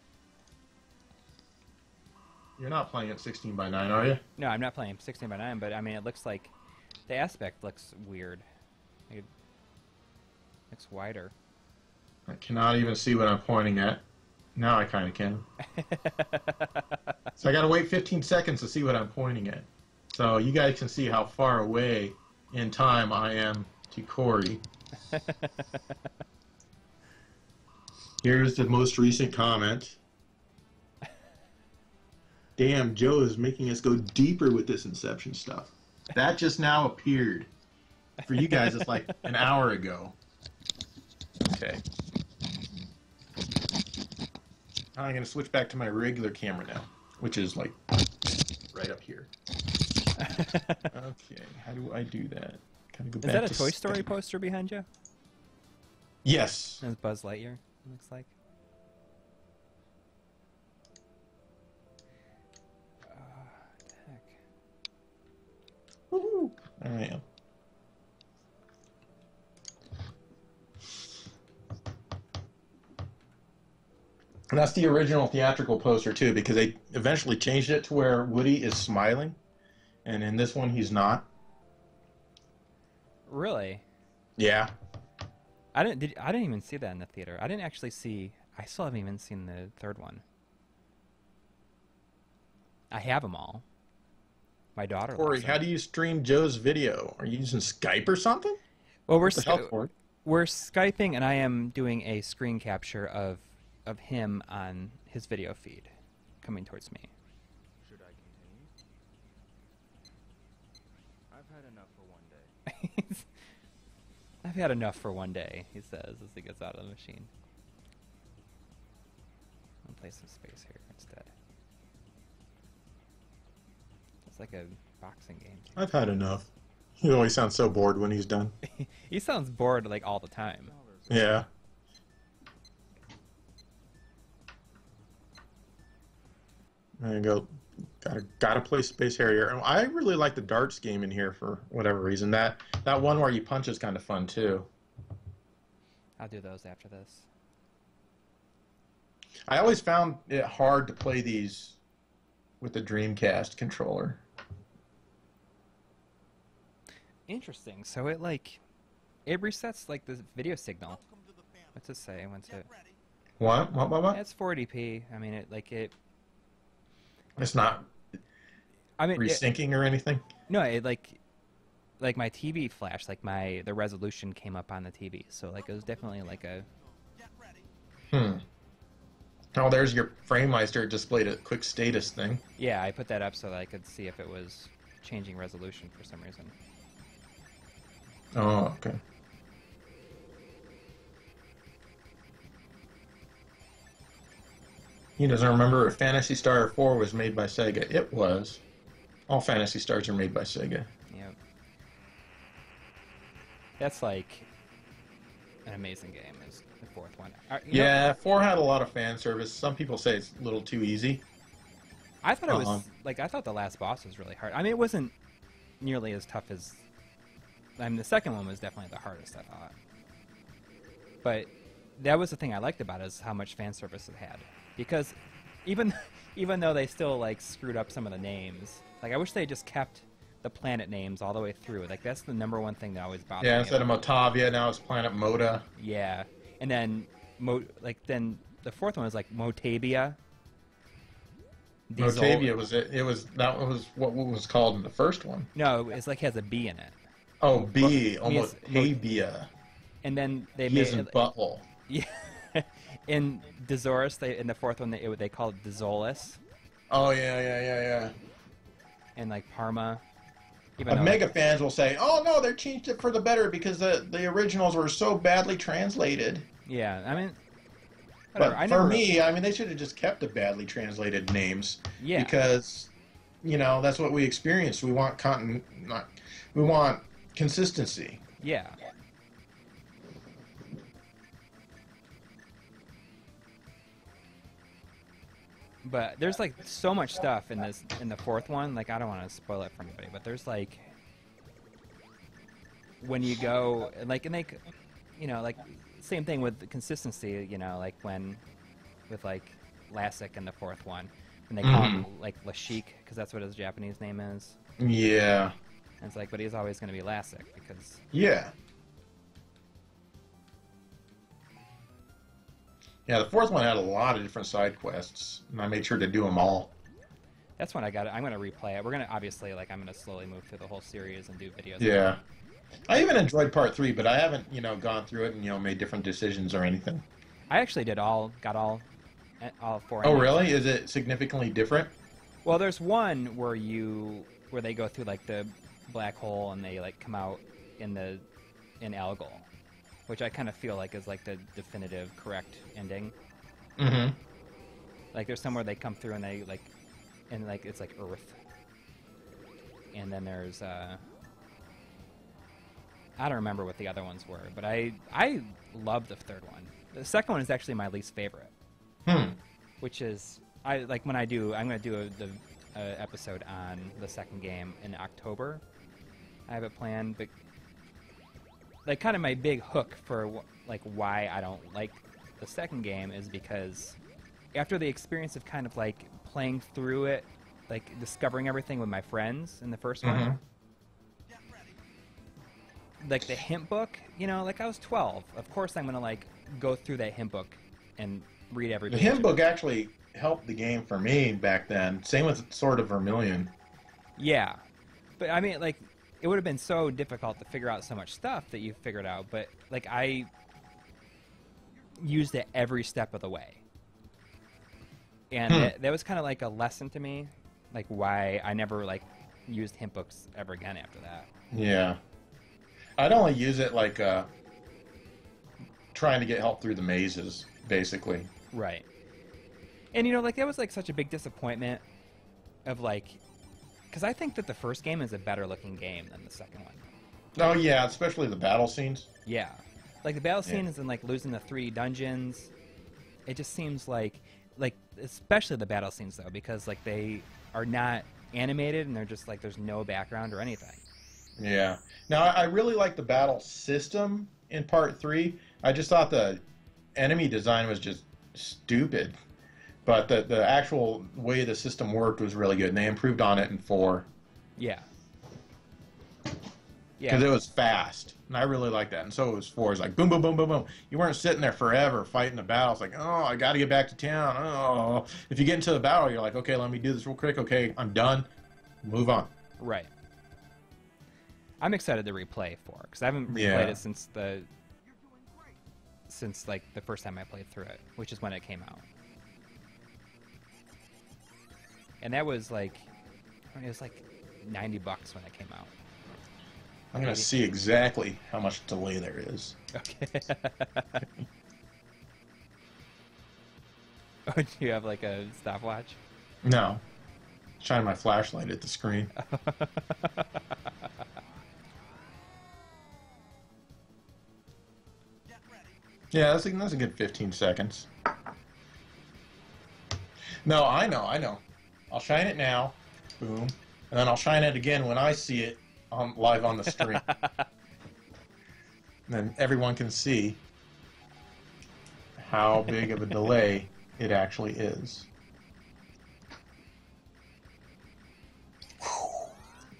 You're not playing at 16 by 9, are you? No, I'm not playing 16 by 9, but I mean, it looks like... The aspect looks weird. It looks wider. I cannot even see what I'm pointing at. Now I kind of can. So I got to wait 15 seconds to see what I'm pointing at. So you guys can see how far away in time I am to Coury. Here's the most recent comment. Damn, Joe is making us go deeper with this Inception stuff. That just now appeared. For you guys, it's like an hour ago. Okay. I'm going to switch back to my regular camera now, which is like right up here. Okay, how do I do that? Gotta go Is back that a to Toy Story setting. poster behind you? Yes. That's Buzz Lightyear, it looks like. What the heck? Woohoo! I am. And that's the original theatrical poster too, because they eventually changed it to where Woody is smiling, and in this one he's not. Really? Yeah. I didn't even see that in the theater. I didn't actually see... I still haven't even seen the third one. I have them all. My daughter Coury, loves how them. do you stream Joe's video? Are you using Skype or something? Well, What the hell, Coury? we're Skyping, and I am doing a screen capture of him on his video feed coming towards me. Should I continue? I've had enough for one day. I've had enough for one day, he says as he gets out of the machine. I'll play some Space here instead. It's like a boxing game. I've had enough. He always sounds so bored when he's done. He sounds bored like all the time. Yeah. There you go. Gotta play Space Harrier. I really like the darts game in here for whatever reason. That one where you punch is kind of fun too. I'll do those after this. I always found it hard to play these with the Dreamcast controller. Interesting. So it it resets like the video signal. What's it say? What's it? What? It's 40p. I mean, It's not resyncing or anything? No, it like my TV flashed, like the resolution came up on the TV. So like it was definitely like a Oh, there's your FrameMeister. It displayed a quick status thing. Yeah, I put that up so that I could see if it was changing resolution for some reason. Oh, okay. He doesn't remember if Phantasy Star 4 was made by Sega. It was. All Phantasy Stars are made by Sega. Yep. That's like an amazing game, is the fourth one. Yeah, 4 had a lot of fan service. Some people say it's a little too easy. I thought it was I thought the last boss was really hard. I mean, it wasn't nearly as tough as. I mean, the second one was definitely the hardest, I thought. But that was the thing I liked about it, is how much fan service it had. Because even though they still like screwed up some of the names, like I wish they just kept the planet names all the way through. Like that's the number one thing that always bothered me. Yeah, instead of Motavia, now it's Planet Moda. Yeah, and then then the fourth one was like Motabia. Motavia was it? That was what was called in the first one. No, it's like has a B in it. Oh, B, almost Habia. And then they made it butthole. Yeah. In Dezoris, in the fourth one, they called it Dezolis. Oh yeah. And like Parma. Mega fans will say, "Oh no, they changed it for the better because the originals were so badly translated." Yeah, I mean. But for me, I mean, they should have just kept the badly translated names. Yeah. Because, that's what we experienced. We want we want consistency. Yeah. But there's like so much stuff in the fourth one. Like I don't want to spoil it for anybody, but there's like when you go like and they, like same thing with the consistency. Like with like Lassic in the fourth one, and they call him like Lashik because that's what his Japanese name is. Yeah. And it's like, but he's always going to be Lassic because. Yeah. Yeah, the fourth one had a lot of different side quests, and I made sure to do them all. That's when I got it. I'm going to replay it. We're going to, obviously, I'm going to slowly move through the whole series and do videos. Yeah. I even enjoyed part 3, but I haven't, gone through it and, made different decisions or anything. I actually got all 4. Oh, really? Is it significantly different? Well, there's one where they go through, like, the black hole and they, like, come out in Algol, which I kind of feel like is like the definitive correct ending. Mm-hmm. Like there's somewhere they come through and they it's like Earth. And then there's I don't remember what the other ones were, but I love the third one. The second one is actually my least favorite. Which is I'm going to do the episode on the second game in October. I have it planned, but like kind of my big hook for like why I don't like the second game is because after the experience of kind of like playing through it, like discovering everything with my friends in the first one, like the hint book, like I was 12. Of course I'm gonna like go through that hint book and read every page. The hint book actually helped the game for me back then. Same with Sword of Vermilion. Yeah, but I mean like. It would have been so difficult to figure out so much stuff that you figured out, but like I used it every step of the way, and that was kind of like a lesson to me, like why I never like used hint books ever again after that. Yeah, I'd only use it like trying to get help through the mazes, basically. Right, and like that was like such a big disappointment of like. Because I think that the first game is a better looking game than the second one. Oh yeah, especially the battle scenes. Yeah, like the battle scenes and like losing the 3 dungeons. It just seems like especially the battle scenes though, because like they are not animated and they're just like there's no background or anything. Yeah. Now I really like the battle system in part 3. I just thought the enemy design was just stupid. But the actual way the system worked was really good, and they improved on it in 4. Yeah. Yeah. Because it was fast, and I really like that. And so it was 4. It's like boom, boom, boom, boom, boom. You weren't sitting there forever fighting the battle. It's like, oh, I got to get back to town. Oh, if you get into the battle, you're like, okay, let me do this real quick. Okay, I'm done. Move on. Right. I'm excited to replay 4 because I haven't replayed Yeah. it since like the first time I played through it, which is when it came out. And that was like, it was like $90 when it came out. I'm going to see exactly how much delay there is. Okay. Oh, do you have like a stopwatch? No. Shine my flashlight at the screen. Yeah, that's a good 15 seconds. No, I know. I'll shine it now. Boom. And then I'll shine it again when I see it live on the screen. And then everyone can see how big of a delay it actually is.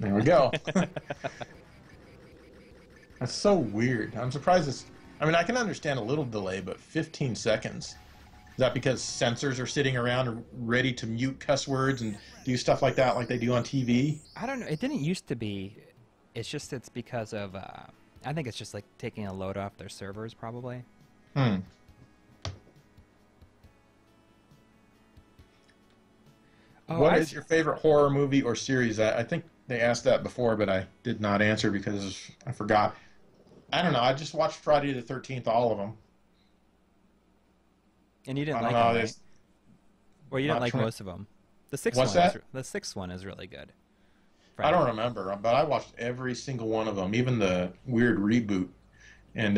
There we go. That's so weird. I'm surprised it's... I mean, I can understand a little delay, but 15 seconds. Is that because sensors are sitting around ready to mute cuss words and do stuff like that like they do on TV? I don't know. It didn't used to be. It's because of, I think it's just like taking a load off their servers probably. What is your favorite horror movie or series? I think they asked that before, but I did not answer because I forgot. I don't know. I just watched Friday the 13th, all of them. And you didn't I like don't know, them, right? Well, you didn't not like trying- most of them. The sixth What's one. that? The sixth one is really good. I don't remember, but I watched every single one of them, even the weird reboot, and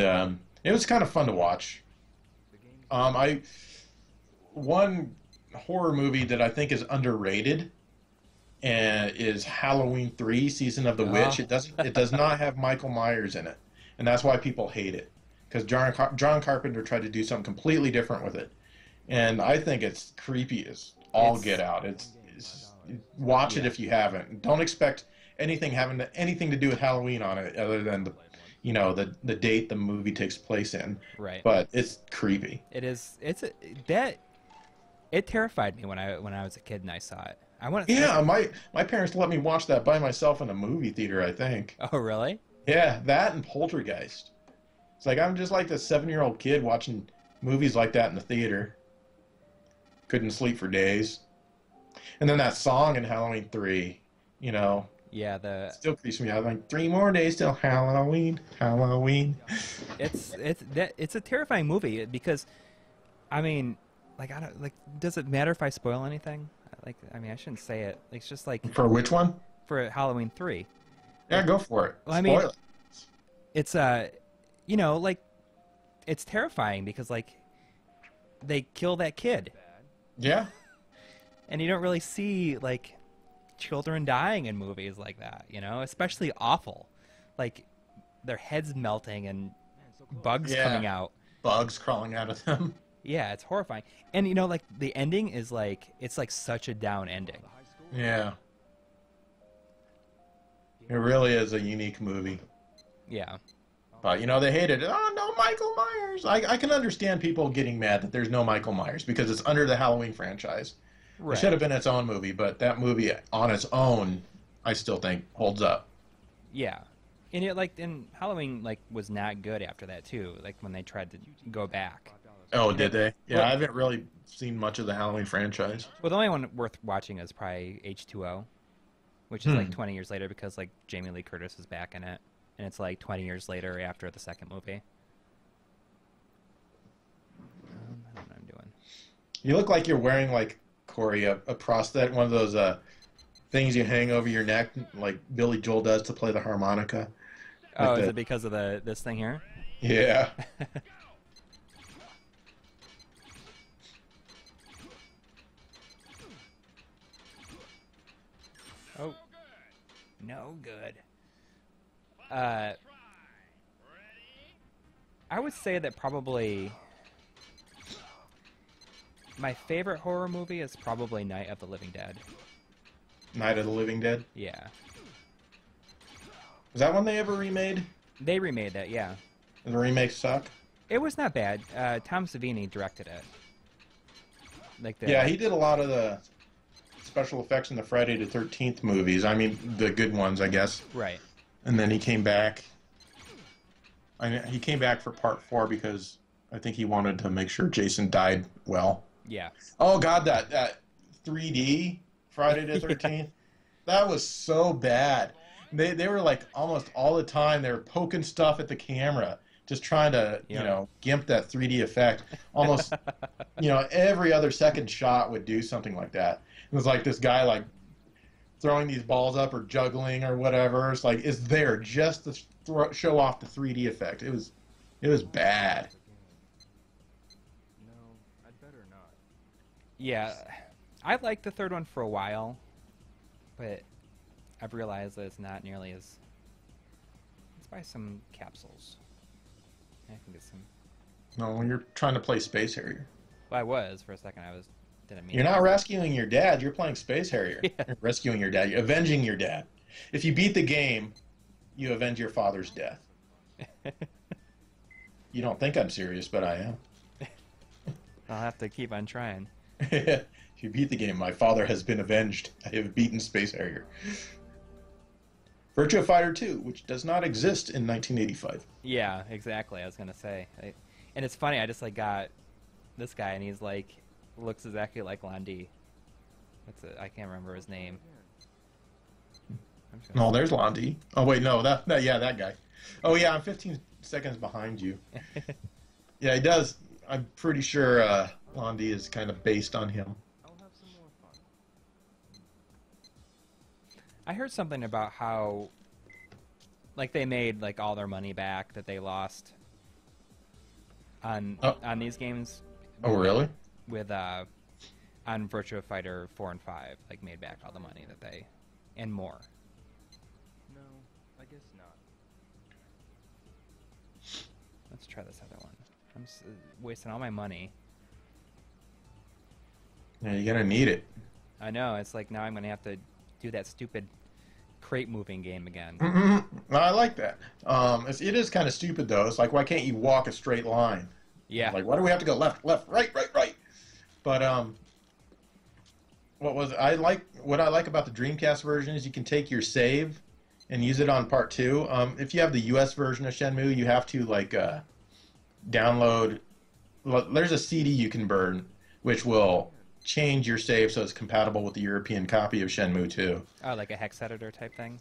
it was kind of fun to watch. One horror movie that I think is underrated is Halloween 3: Season of the Witch. It does not have Michael Myers in it, and that's why people hate it, because John Carpenter tried to do something completely different with it, and I think it's creepy as all get out. Watch it if you haven't. Don't expect anything to do with Halloween on it, other than the date the movie takes place in. Right. But it's creepy. It is. It terrified me when I was a kid and I saw it. Yeah, my parents let me watch that by myself in a movie theater, I think. Oh, really? Yeah, that and Poltergeist. It's like I'm just like the 7-year-old kid watching movies like that in the theater. Couldn't sleep for days. And then that song in Halloween 3, Yeah, still creeps me out. Like 3 more days till Halloween. it's a terrifying movie because, I mean, does it matter if I spoil anything? I shouldn't say it. It's just like For which one? for Halloween 3. Yeah, go for it. Well, I mean, Spoil it. It's it's terrifying because they kill that kid. Yeah. And you don't really see children dying in movies like that, especially awful. Like their heads melting and bugs coming out. Bugs crawling out of them. Yeah, it's horrifying. And the ending is it's such a down ending. Yeah. It really is a unique movie. Yeah. But, they hated it. Oh, no Michael Myers. I can understand people getting mad that there's no Michael Myers because it's under the Halloween franchise. Right. It should have been its own movie, but that movie on its own, I still think, holds up. Yeah. And and Halloween was not good after that too, when they tried to go back. Oh, did they? Yeah, Well- I haven't really seen much of the Halloween franchise. Well, the only one worth watching is probably H2O, which is 20 years later because Jamie Lee Curtis is back in it, and it's 20 years later after the second movie. I don't know what I'm doing. You look like you're wearing, Coury, a prosthetic, one of those things you hang over your neck, like Billy Joel does to play the harmonica. Oh, Like is the- it because of this thing here? Yeah. Oh. No good. I would say that probably my favorite horror movie is probably Night of the Living Dead. Night of the Living Dead. Yeah. Is that one they ever remade? They remade that, yeah. Did the remakes suck? It was not bad. Tom Savini directed it. Like the, Yeah, he did a lot of the special effects in the Friday the 13th movies. I mean, the good ones, I guess. Right. And then he came back. He came back for part 4 because I think he wanted to make sure Jason died well. Yeah. Oh, God, that 3D Friday the 13th, that was so bad. They were like almost all the time, they were poking stuff at the camera, just trying to, Yeah. you know, gimp that 3D effect. Almost, you know, every other second shot would do something like that. It was like this guy, like, throwing these balls up or juggling or whatever. It's like, it's there just to show off the 3D effect. It was bad. No, I'd better not. Yeah. I liked the third one for a while, but I've realized that it's not nearly as... Let's buy some capsules. I can get some... No, when you're trying to play Space Harrier. Well, I was for a second. Didn't mean You're to. not rescuing your dad. You're playing Space Harrier. Yeah. You're rescuing your dad. You're avenging your dad. If you beat the game, you avenge your father's death. You don't think I'm serious, but I am. I'll have to keep on trying. If you beat the game, my father has been avenged. I have beaten Space Harrier. Virtua Fighter 2, which does not exist in 1985. Yeah, exactly. I was gonna say, and it's funny. I just like got this guy, and he's like, looks exactly like Londi. What's it? I can't remember his name. No, there's Londi. Oh wait, no, that guy. Oh yeah, I'm 15 seconds behind you. Yeah, he does. I'm pretty sure Londi is kind of based on him. I'll have some more fun. I heard something about how, like, they made like all their money back that they lost on these games. Oh really? With on Virtua Fighter 4 and 5, like made back all the money that they and more. No, I guess not. Let's try this other one. I'm wasting all my money. Yeah, you're gonna need it. I know. It's like now I'm gonna have to do that stupid crate moving game again. No, I like that. It is kind of stupid though. It's like, why can't you walk a straight line? Yeah. Like, why do we have to go left, left, right, right, right? But what I like about the Dreamcast version is you can take your save and use it on part 2. If you have the US version of Shenmue, you have to like download. There's a CD you can burn, which will change your save so it's compatible with the European copy of Shenmue 2. Oh, like a hex editor type thing?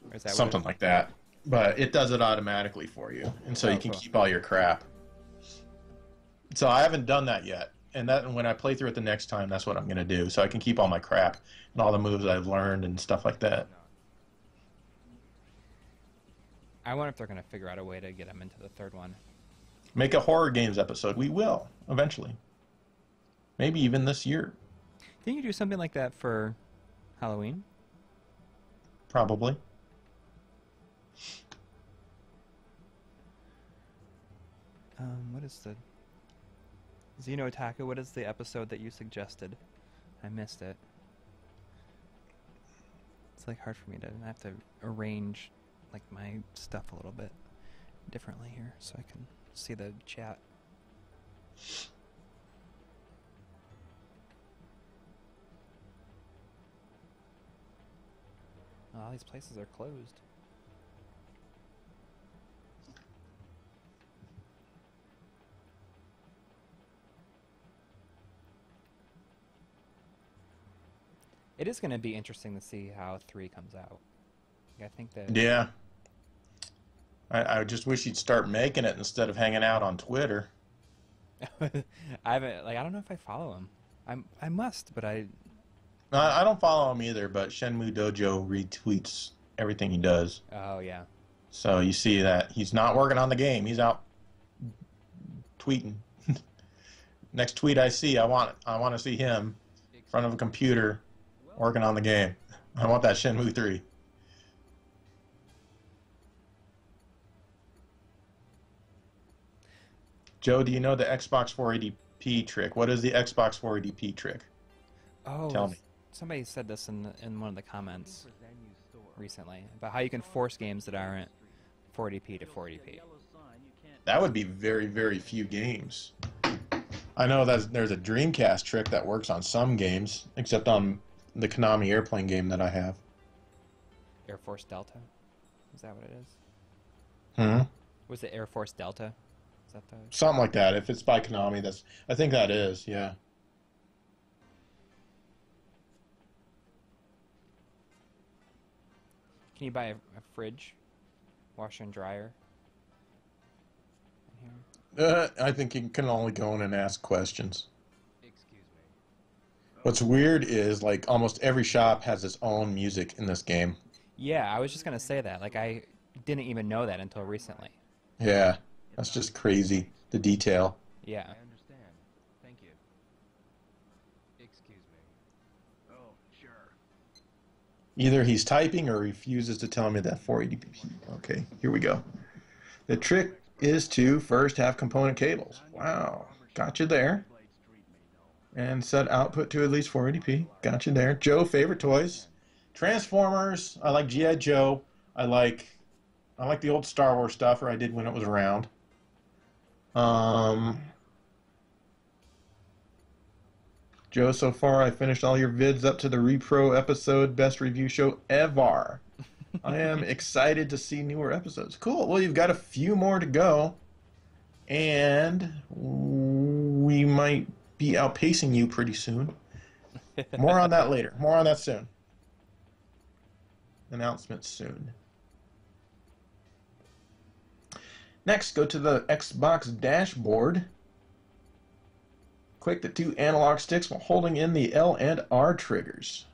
Or is that Something like that. But it does it automatically for you, and so you can cool. keep all your crap. So I haven't done that yet, and when I play through it the next time, that's what I'm going to do, so I can keep all my crap and all the moves I've learned and stuff like that. I wonder if they're going to figure out a way to get them into the third one. Make a horror games episode. We will, eventually. Maybe even this year. Didn't you do something like that for Halloween? Probably. What is the... Xeno Otaku, what is the episode that you suggested? I missed it. It's like hard for me to have to arrange like my stuff a little bit differently here so I can see the chat. Oh, all these places are closed. It is going to be interesting to see how 3 comes out. I think that... Yeah. I just wish you'd start making it instead of hanging out on Twitter. I don't know if I follow him. I must, but I don't follow him either, but Shenmue Dojo retweets everything he does. Oh yeah. So you see that he's not working on the game. He's out tweeting. Next tweet I see, I want to see him in front of a computer working on the game. I want that Shenmue 3. Joe, do you know the Xbox 480p trick? What is the Xbox 480p trick? Oh, Tell me. somebody said this in one of the comments. For Zenyu store. recently about how you can force games that aren't 480p to 480p. That would be very, very few games. I know that there's a Dreamcast trick that works on some games, except on the Konami airplane game that I have. Air Force Delta? Is that what it is? Hmm? Was it Air Force Delta? Is that the... Something like that. If it's by Konami, that's... I think that is, yeah. Can you buy a fridge? Washer and dryer? In here? I think you can only go in and ask questions. Excuse me. What's weird is, like, almost every shop has its own music in this game. Yeah, I was just going to say that. Like, I didn't even know that until recently. Yeah, that's just crazy, the detail. Yeah. I understand. Thank you. Excuse me. Oh, sure. Either he's typing or refuses to tell me that 480p. Okay, here we go. The trick is to first have component cables. Wow, got you there. And set output to at least 480p. Got you there. Joe, favorite toys. Transformers. I like G.I. Joe. I like the old Star Wars stuff, or I did when it was around. Joe, so far I finished all your vids up to the Repro episode, best review show ever. I am excited to see newer episodes. Cool. Well, you've got a few more to go, and we might be outpacing you pretty soon. More on that later. More on that soon. Announcements soon. Next, go to the Xbox dashboard. Click the 2 analog sticks while holding in the L and R triggers.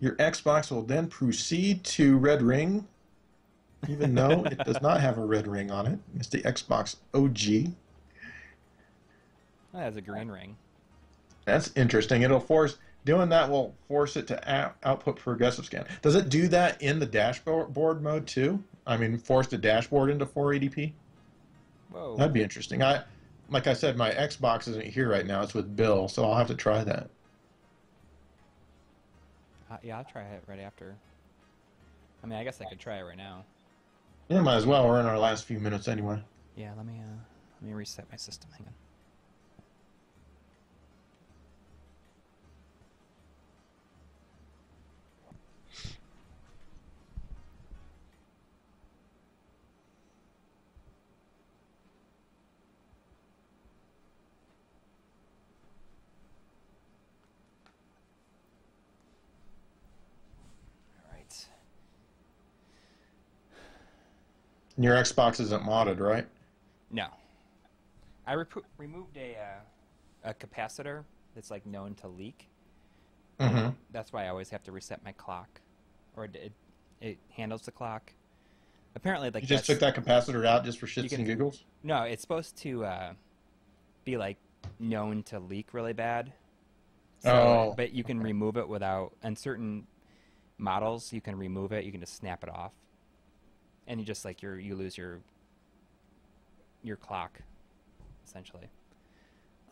Your Xbox will then proceed to red ring, even though it does not have a red ring on it. It's the Xbox OG. That has a green ring. That's interesting. Doing that will force it to output progressive scan. Does it do that in the dashboard mode too? I mean, force the dashboard into 480p? Whoa. That'd be interesting. Like I said, my Xbox isn't here right now. It's with Bill, so I'll have to try that. Yeah, I'll try it right after. I mean, I guess I could try it right now. Yeah, might as well. We're in our last few minutes anyway. Yeah, let me reset my system. Hang on. And your Xbox isn't modded, right? No. I removed a capacitor that's like known to leak. Mm-hmm. That's why I always have to reset my clock, or it handles the clock. Apparently, like You just took that capacitor out just for shits and giggles? No, it's supposed to be like known to leak really bad. So, but you can remove it without. On certain models, you can remove it. You can just snap it off, and you just like you lose your clock, essentially.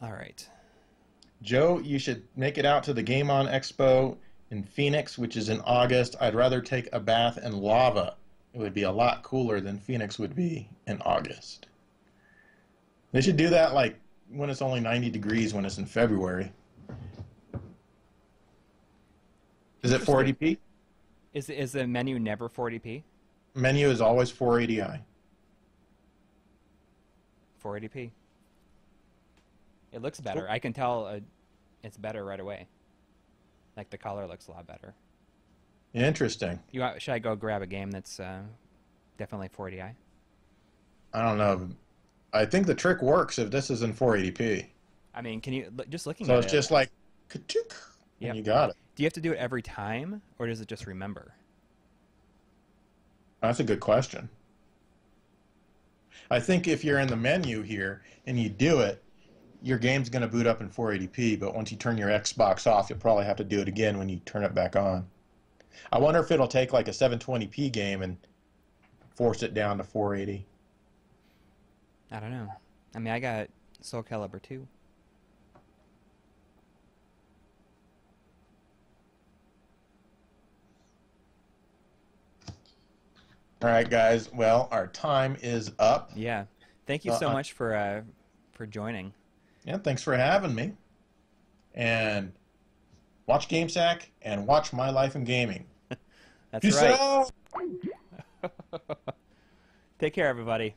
All right. Joe, you should make it out to the Game On Expo in Phoenix, which is in August. I'd rather take a bath in lava. It would be a lot cooler than Phoenix would be in August. They should do that like when it's only 90 degrees when it's in February. Is it 480p? Is the menu never 480p? Menu is always 480i. 480p. It looks better. I can tell it's better right away. Like the color looks a lot better. Interesting. Should I go grab a game that's definitely 480i? I don't know. I think the trick works if this is in 480p. I mean, can you just looking So at it's it? just like, ka-chook, and you got it. Do you have to do it every time, or does it just remember? That's a good question. I think if you're in the menu here and you do it, your game's going to boot up in 480p, but once you turn your Xbox off, you'll probably have to do it again when you turn it back on. I wonder if it'll take like a 720p game and force it down to 480. I don't know. I mean, I got Soul Calibur 2. All right, guys. Well, our time is up. Yeah. Thank you so much for joining. Yeah, thanks for having me. And watch GameSack and watch My Life in Gaming. That's Peace right. out. Take care, everybody.